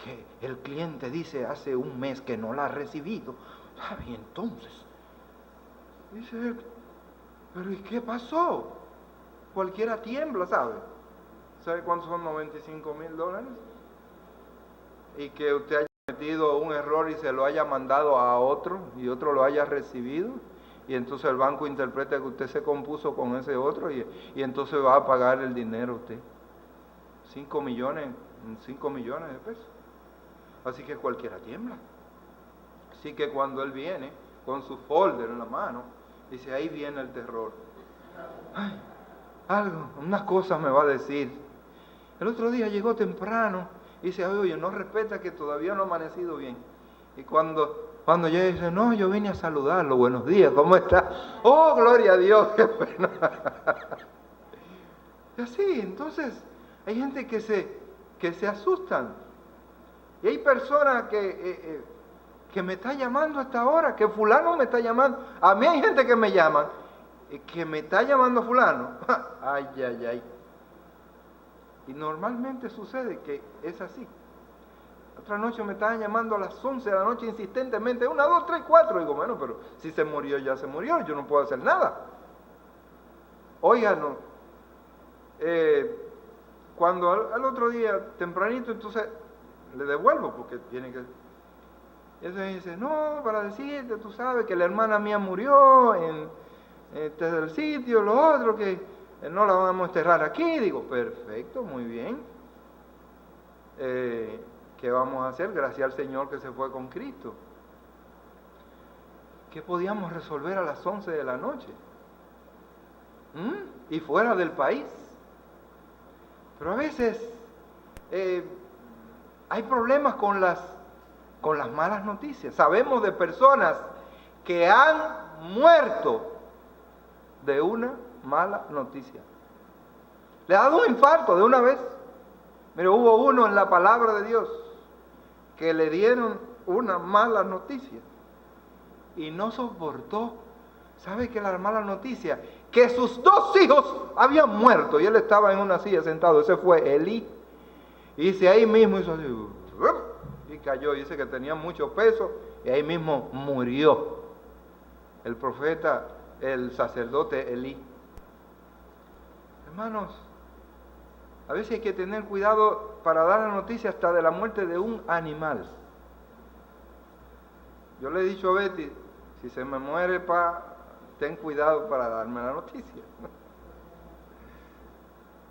que el cliente dice hace un mes que no la ha recibido. Y entonces, dice él, pero ¿y qué pasó? Cualquiera tiembla, ¿sabe? ¿Sabe cuántos son $95,000? Y que usted haya cometido un error y se lo haya mandado a otro y otro lo haya recibido. Y entonces el banco interpreta que usted se compuso con ese otro y entonces va a pagar el dinero usted. 5 millones de pesos. Así que cualquiera tiembla. Así que cuando él viene con su folder en la mano, dice, ahí viene el terror. Ay, unas cosas me va a decir. El otro día llegó temprano y dice, oye, no respeta que todavía no ha amanecido bien. Y cuando llega dice, no, yo vine a saludarlo, buenos días, ¿cómo está? Oh, gloria a Dios, qué pena. Y así, entonces, hay gente que se asustan. Y hay personas que me está llamando a esta hora, que fulano me está llamando. A mí hay gente que me llama, que me está llamando fulano. Ay, ay, ay. Y normalmente sucede que es así. Otra noche me estaban llamando a las 11 de la noche insistentemente, 1, 2, 3, 4. Digo, bueno, pero si se murió, ya se murió, yo no puedo hacer nada. Oigan, cuando al otro día, tempranito, entonces le devuelvo porque tiene que... Y entonces dice, no, para decirte, tú sabes que la hermana mía murió en el sitio, lo otro, que no la vamos a enterrar aquí. Digo, perfecto, muy bien. ¿Qué vamos a hacer? Gracias al Señor que se fue con Cristo. ¿Qué podíamos resolver a las 11 de la noche? Y fuera del país. Pero a veces hay problemas con las malas noticias. Sabemos de personas que han muerto de una mala noticia. Le ha dado un infarto de una vez. Mire, hubo uno en la palabra de Dios que le dieron una mala noticia y no soportó. ¿Sabe qué es la mala noticia? Que sus 2 hijos habían muerto y él estaba en una silla sentado. Ese fue Elí. Y dice, ahí mismo hizo así, y cayó. Dice que tenía mucho peso y ahí mismo murió el profeta, el sacerdote Elí. Hermanos, a veces hay que tener cuidado para dar la noticia hasta de la muerte de un animal. Yo le he dicho a Betty, si se me muere, ten cuidado para darme la noticia.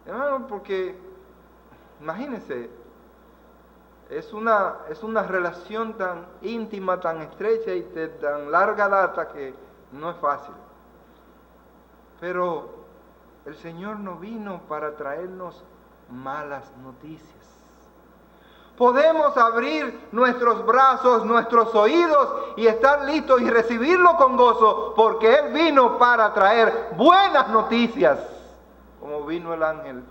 Hermano, porque, imagínense, es una relación tan íntima, tan estrecha y de tan larga data que no es fácil. Pero el Señor no vino para traernos malas noticias. Podemos abrir nuestros brazos, nuestros oídos y estar listos y recibirlo con gozo, porque Él vino para traer buenas noticias, como vino el ángel.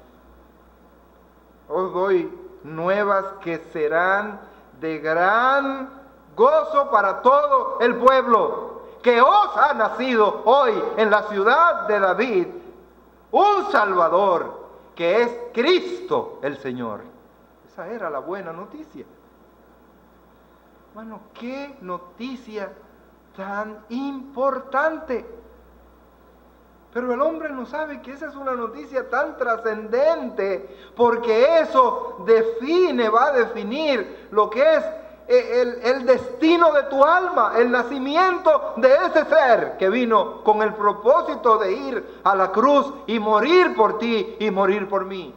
Os doy nuevas que serán de gran gozo para todo el pueblo, que os ha nacido hoy en la ciudad de David un Salvador, que es Cristo el Señor. Esa era la buena noticia. Bueno, qué noticia tan importante. Pero el hombre no sabe que esa es una noticia tan trascendente, porque eso va a definir lo que es el destino de tu alma, el nacimiento de ese ser que vino con el propósito de ir a la cruz y morir por ti y morir por mí.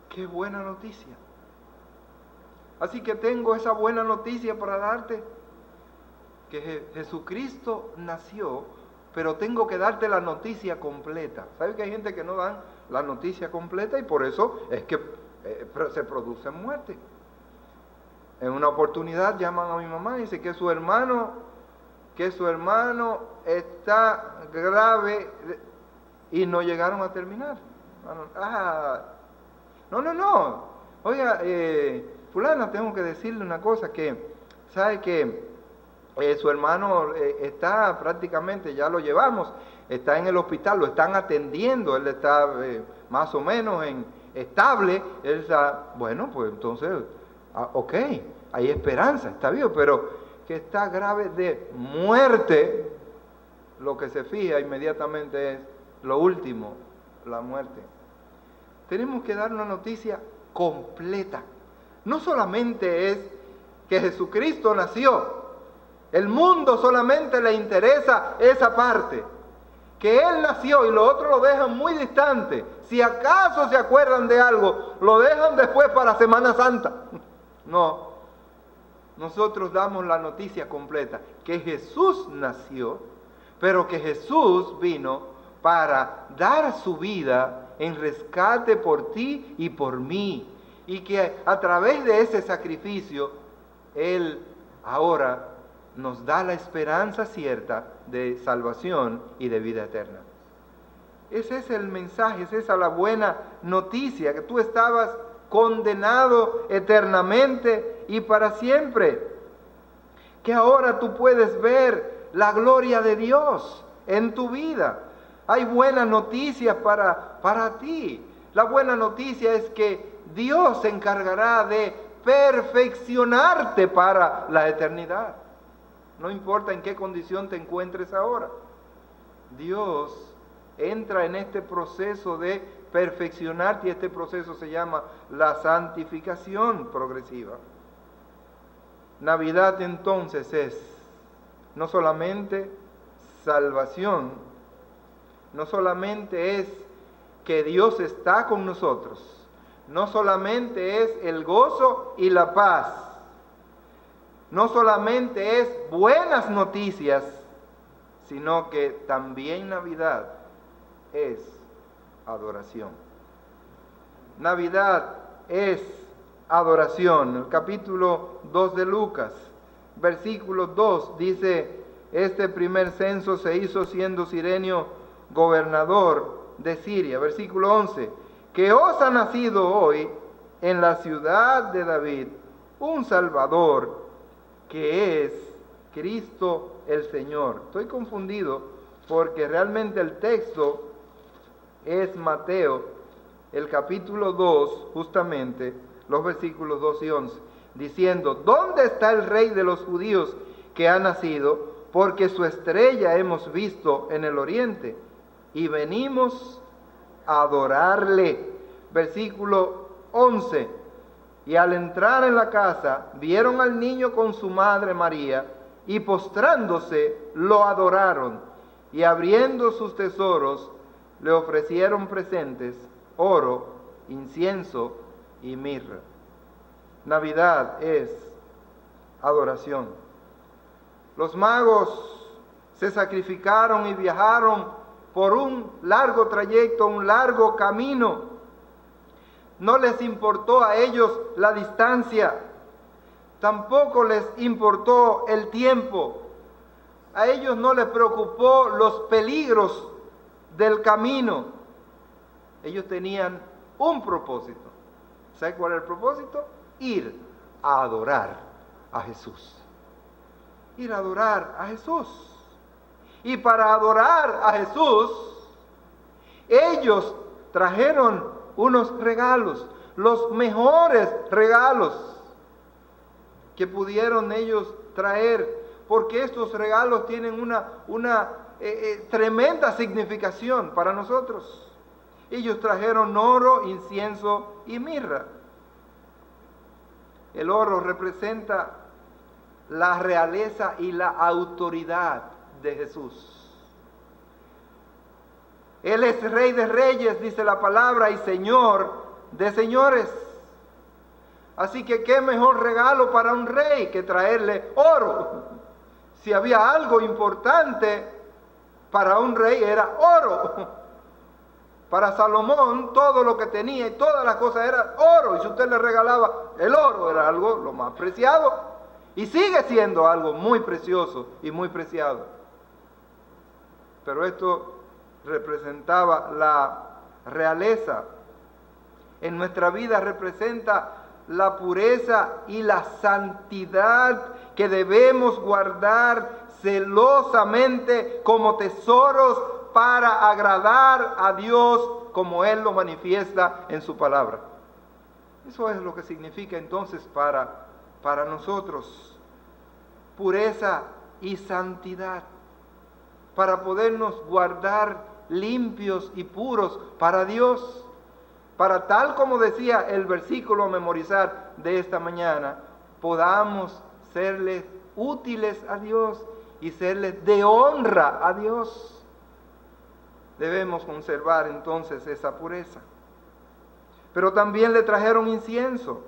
Qué buena noticia. Así que tengo esa buena noticia para darte, que Jesucristo nació, pero tengo que darte la noticia completa. ¿Sabes que hay gente que no dan la noticia completa y por eso es que se produce muerte? En una oportunidad llaman a mi mamá y dice que su hermano está grave y no llegaron a terminar. No. Oiga, fulana, tengo que decirle una cosa, que sabe que su hermano está prácticamente, ya lo llevamos, está en el hospital, lo están atendiendo, él está más o menos estable, él está, bueno, pues entonces, ok, hay esperanza, está vivo, pero que está grave de muerte, lo que se fija inmediatamente es lo último, la muerte. Tenemos que dar una noticia completa. No solamente es que Jesucristo nació, el mundo solamente le interesa esa parte, que Él nació y lo otro lo dejan muy distante. Si acaso se acuerdan de algo, lo dejan después para Semana Santa. No, nosotros damos la noticia completa, que Jesús nació, pero que Jesús vino para dar su vida en rescate por ti y por mí, y que a través de ese sacrificio, Él ahora nos da la esperanza cierta de salvación y de vida eterna. Ese es el mensaje, esa es la buena noticia, que tú estabas condenado eternamente y para siempre, que ahora tú puedes ver la gloria de Dios en tu vida. Hay buenas noticias para ti. La buena noticia es que Dios se encargará de perfeccionarte para la eternidad. No importa en qué condición te encuentres ahora. Dios entra en este proceso de perfeccionarte y este proceso se llama la santificación progresiva. Navidad entonces es no solamente salvación, no solamente es que Dios está con nosotros, no solamente es el gozo y la paz, no solamente es buenas noticias, sino que también Navidad es adoración. Navidad es adoración. El capítulo 2 de Lucas, versículo 2, dice: este primer censo se hizo siendo Cirenio gobernador de Siria. Versículo 11, que os ha nacido hoy en la ciudad de David un Salvador, que es Cristo el Señor. Estoy confundido porque realmente el texto es Mateo, el capítulo 2, justamente, los versículos 2 y 11, diciendo: ¿dónde está el rey de los judíos que ha nacido? Porque su estrella hemos visto en el oriente y venimos a adorarle. Versículo 11, y al entrar en la casa, vieron al niño con su madre María, y postrándose, lo adoraron, y abriendo sus tesoros, le ofrecieron presentes, oro, incienso y mirra. Navidad es adoración. Los magos se sacrificaron y viajaron por un largo trayecto, un largo camino. No les importó a ellos la distancia, tampoco les importó el tiempo. A ellos no les preocupó los peligros del camino. Ellos tenían un propósito. ¿Sabe cuál es el propósito? Ir a adorar a Jesús. Ir a adorar a Jesús. Y para adorar a Jesús, ellos trajeron unos regalos, los mejores regalos que pudieron ellos traer, porque estos regalos tienen una tremenda significación para nosotros. Ellos trajeron oro, incienso y mirra. El oro representa la realeza y la autoridad de Jesús. Él es Rey de Reyes, dice la palabra, y Señor de señores. Así que qué mejor regalo para un rey que traerle oro. Si había algo importante para un rey era oro. Para Salomón todo lo que tenía y todas las cosas era oro. Y si usted le regalaba el oro, era algo lo más preciado. Y sigue siendo algo muy precioso y muy preciado. Pero esto representaba la realeza. En nuestra vida representa la pureza y la santidad que debemos guardar celosamente como tesoros para agradar a Dios como Él lo manifiesta en su palabra. Eso es lo que significa entonces para nosotros pureza y santidad, para podernos guardar limpios y puros para Dios, para tal como decía el versículo a memorizar de esta mañana, podamos serles útiles a Dios y serles de honra a Dios. Debemos conservar entonces esa pureza. Pero también le trajeron incienso,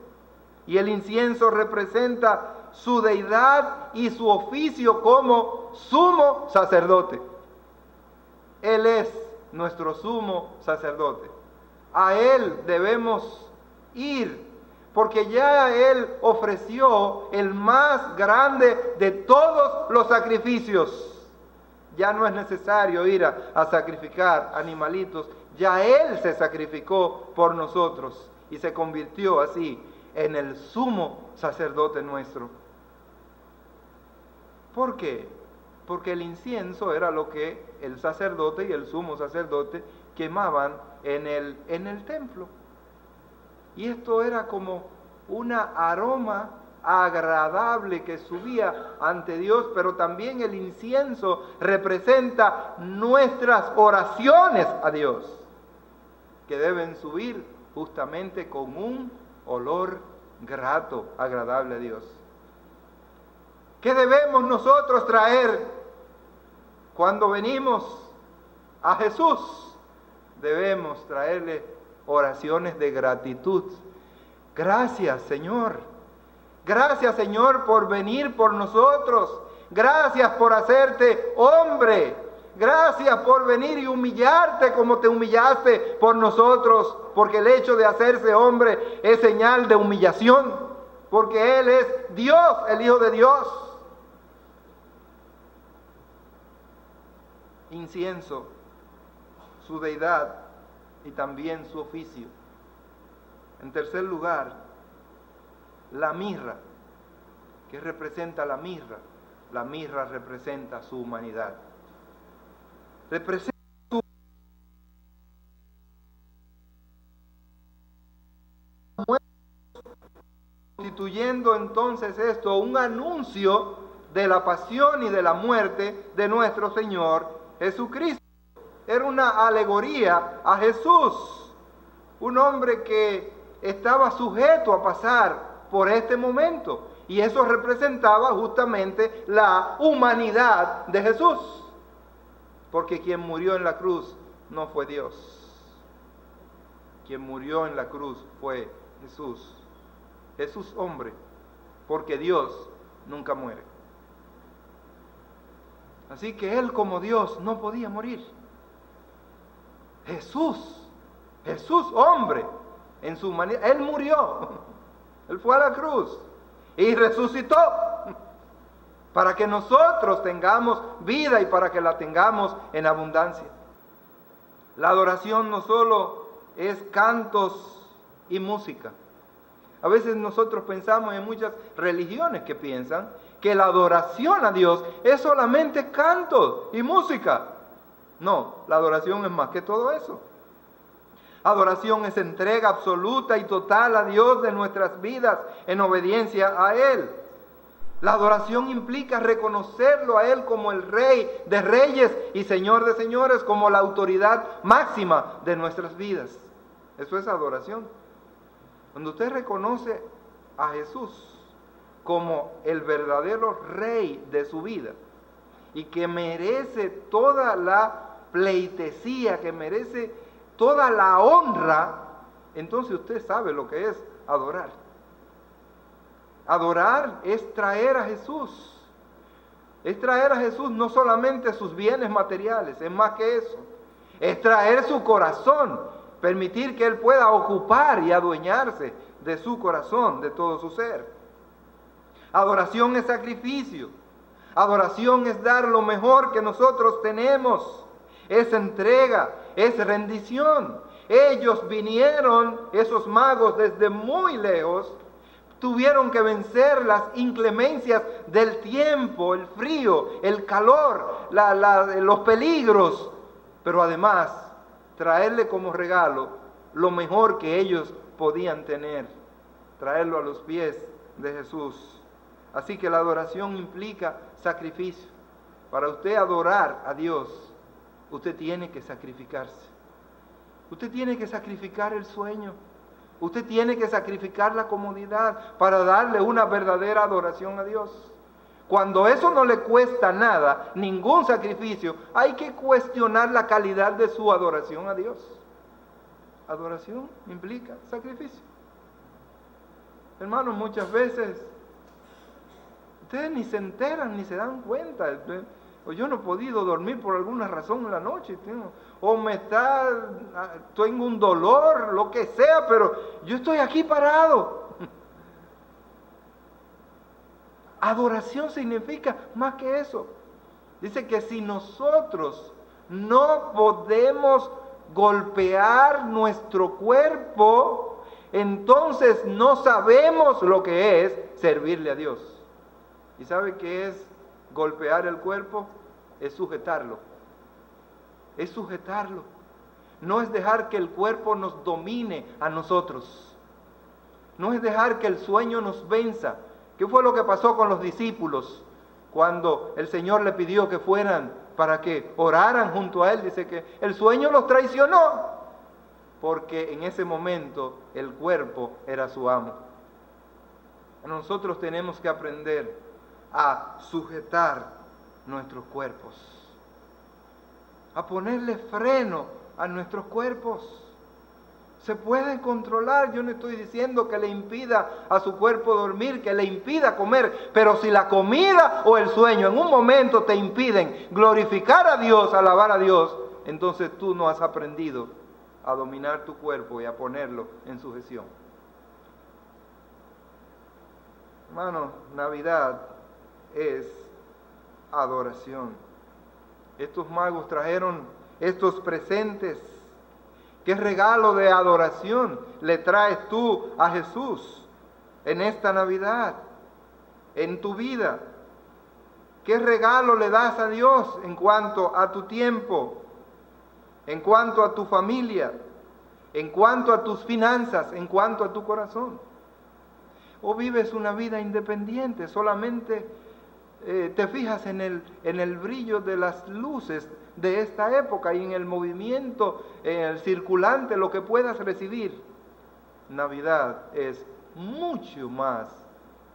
y el incienso representa su deidad y su oficio como sumo sacerdote. Él es nuestro sumo sacerdote. A Él debemos ir, porque ya Él ofreció el más grande de todos los sacrificios. Ya no es necesario ir a sacrificar animalitos. Ya Él se sacrificó por nosotros y se convirtió así en el sumo sacerdote nuestro. ¿Por qué? Porque el incienso era lo que el sacerdote y el sumo sacerdote quemaban en el templo. Y esto era como una aroma agradable que subía ante Dios, pero también el incienso representa nuestras oraciones a Dios, que deben subir justamente con un olor grato, agradable a Dios. ¿Qué debemos nosotros traer cuando venimos a Jesús? Debemos traerle oraciones de gratitud. Gracias, Señor. Gracias, Señor, por venir por nosotros. Gracias por hacerte hombre. Gracias por venir y humillarte como te humillaste por nosotros. Porque el hecho de hacerse hombre es señal de humillación. Porque Él es Dios, el Hijo de Dios. Incienso, su deidad y también su oficio. En tercer lugar, la mirra. ¿Qué representa la mirra? La mirra representa su humanidad. Representa su muerte, constituyendo entonces esto un anuncio de la pasión y de la muerte de nuestro Señor Jesucristo. Era una alegoría a Jesús, un hombre que estaba sujeto a pasar por este momento, y eso representaba justamente la humanidad de Jesús, porque quien murió en la cruz no fue Dios, quien murió en la cruz fue Jesús, Jesús hombre, porque Dios nunca muere. Así que Él como Dios no podía morir. Jesús hombre, en su humanidad, Él murió, Él fue a la cruz y resucitó para que nosotros tengamos vida y para que la tengamos en abundancia. La adoración no solo es cantos y música. A veces nosotros pensamos en muchas religiones que piensan que la adoración a Dios es solamente canto y música. No, la adoración es más que todo eso. Adoración es entrega absoluta y total a Dios de nuestras vidas en obediencia a Él. La adoración implica reconocerlo a Él como el Rey de reyes y Señor de señores, como la autoridad máxima de nuestras vidas. Eso es adoración. Cuando usted reconoce a Jesús como el verdadero Rey de su vida y que merece toda la pleitesía, que merece toda la honra, entonces usted sabe lo que es adorar. Adorar es traer a Jesús. Es traer a Jesús no solamente sus bienes materiales, es más que eso. Es traer su corazón, permitir que Él pueda ocupar y adueñarse de su corazón, de todo su ser. Adoración es sacrificio. Adoración es dar lo mejor que nosotros tenemos. Es entrega, es rendición. Ellos vinieron, esos magos, desde muy lejos, Tuvieron que vencer las inclemencias del tiempo, el frío, el calor, los peligros, pero además traerle como regalo lo mejor que ellos podían tener, traerlo a los pies de Jesús. Así que la adoración implica sacrificio. Para usted adorar a Dios, usted tiene que sacrificarse. Usted tiene que sacrificar el sueño. Usted tiene que sacrificar la comodidad para darle una verdadera adoración a Dios. Cuando eso no le cuesta nada, ningún sacrificio, hay que cuestionar la calidad de su adoración a Dios. Adoración implica sacrificio. Hermanos, muchas veces ustedes ni se enteran ni se dan cuenta. O yo no he podido dormir por alguna razón en la noche, o tengo un dolor, lo que sea, pero yo estoy aquí parado. Adoración significa más que eso. Dice que si nosotros no podemos golpear nuestro cuerpo, entonces no sabemos lo que es servirle a Dios. ¿Y sabe qué es golpear el cuerpo? Es sujetarlo. Es sujetarlo. No es dejar que el cuerpo nos domine a nosotros. No es dejar que el sueño nos venza. ¿Qué fue lo que pasó con los discípulos cuando el Señor le pidió que fueran para que oraran junto a Él? Dice que el sueño los traicionó, porque en ese momento el cuerpo era su amo. Nosotros tenemos que aprender a sujetar nuestros cuerpos, a ponerle freno a nuestros cuerpos. Se puede controlar. Yo no estoy diciendo que le impida a su cuerpo dormir, que le impida comer, pero si la comida o el sueño en un momento te impiden glorificar a Dios, alabar a Dios, entonces tú no has aprendido a dominar tu cuerpo y a ponerlo en sujeción. Hermanos, Navidad es adoración. Estos magos trajeron estos presentes. ¿Qué regalo de adoración le traes tú a Jesús en esta Navidad, en tu vida? ¿Qué regalo le das a Dios en cuanto a tu tiempo, en cuanto a tu familia, en cuanto a tus finanzas, en cuanto a tu corazón? ¿O vives una vida independiente, solamente te fijas en el brillo de las luces de esta época y en el movimiento, en el circulante, lo que puedas recibir? Navidad es mucho más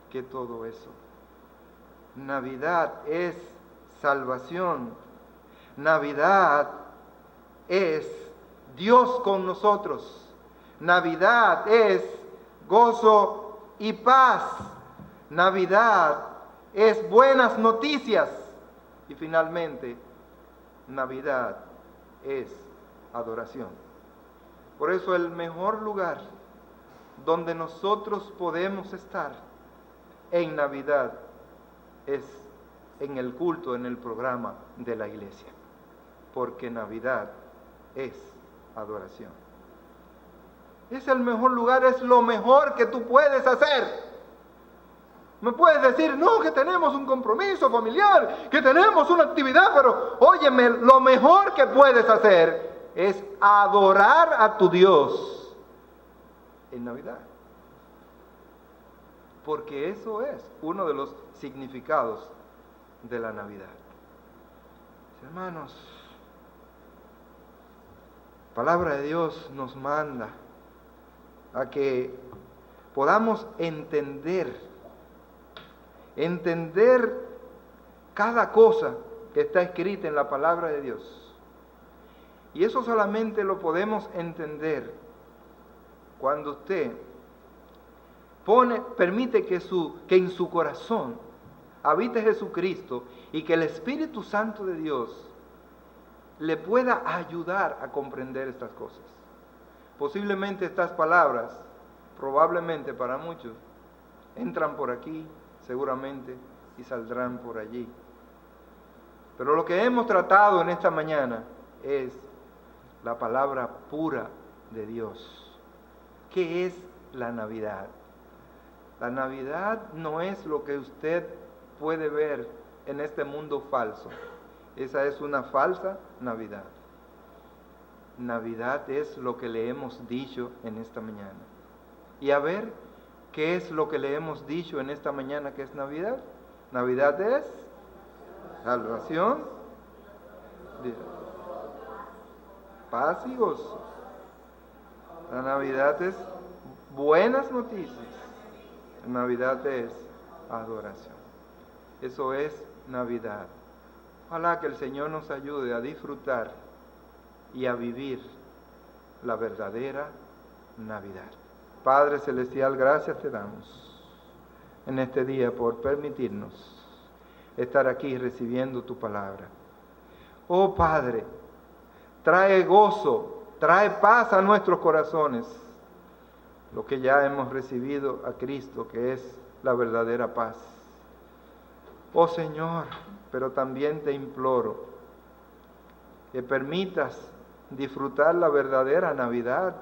que todo eso. Navidad es salvación. Navidad es Dios con nosotros. Navidad es gozo y paz. Navidad es buenas noticias. Y finalmente, Navidad es adoración. Por eso el mejor lugar donde nosotros podemos estar en Navidad es en el culto, en el programa de la iglesia. Porque Navidad es adoración. Es el mejor lugar, es lo mejor que tú puedes hacer. Me puedes decir, no, que tenemos un compromiso familiar, que tenemos una actividad, pero óyeme, lo mejor que puedes hacer es adorar a tu Dios en Navidad. Porque eso es uno de los significados de la Navidad. Hermanos, la palabra de Dios nos manda a que podamos entender cada cosa que está escrita en la palabra de Dios. Y eso solamente lo podemos entender cuando usted permite que en su corazón habite Jesucristo y que el Espíritu Santo de Dios le pueda ayudar a comprender estas cosas. Posiblemente estas palabras, probablemente para muchos, entran por aquí, seguramente, y saldrán por allí. Pero lo que hemos tratado en esta mañana es la palabra pura de Dios. ¿Qué es la Navidad? La Navidad no es lo que usted puede ver en este mundo falso. Esa es una falsa Navidad. Navidad es lo que le hemos dicho en esta mañana. Y a ver, ¿qué es lo que le hemos dicho en esta mañana que es Navidad? Navidad es salvación, paz y gozo. La Navidad es buenas noticias. La Navidad es adoración. Eso es Navidad. Ojalá que el Señor nos ayude a disfrutar y a vivir la verdadera Navidad. Padre Celestial, gracias te damos en este día por permitirnos estar aquí recibiendo tu palabra. Oh Padre, trae gozo, trae paz a nuestros corazones, lo que ya hemos recibido a Cristo, que es la verdadera paz. Oh Señor, pero también te imploro que permitas disfrutar la verdadera Navidad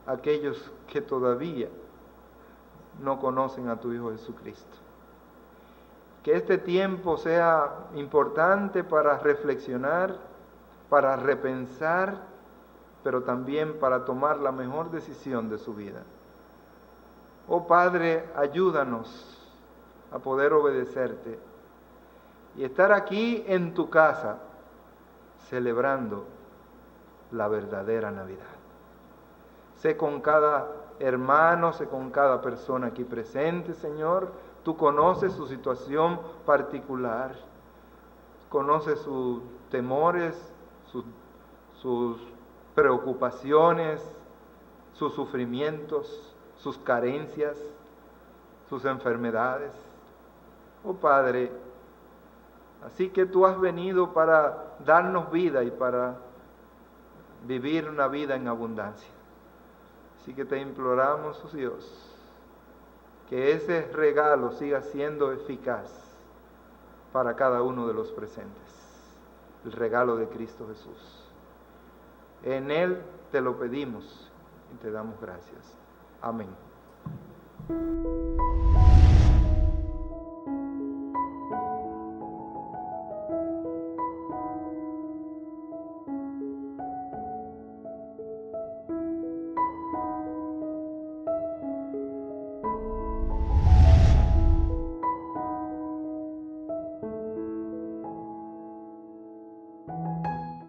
a aquellos que todavía no conocen a tu Hijo Jesucristo. Que este tiempo sea importante para reflexionar, para repensar, pero también para tomar la mejor decisión de su vida. Oh Padre, ayúdanos a poder obedecerte y estar aquí en tu casa celebrando la verdadera Navidad. Sé con cada hermano, sé con cada persona aquí presente, Señor. Tú conoces su situación particular, conoces sus temores, sus preocupaciones, sus sufrimientos, sus carencias, sus enfermedades. Oh Padre, así que tú has venido para darnos vida y para vivir una vida en abundancia. Así que te imploramos, oh Dios, que ese regalo siga siendo eficaz para cada uno de los presentes. El regalo de Cristo Jesús. En Él te lo pedimos y te damos gracias. Amén.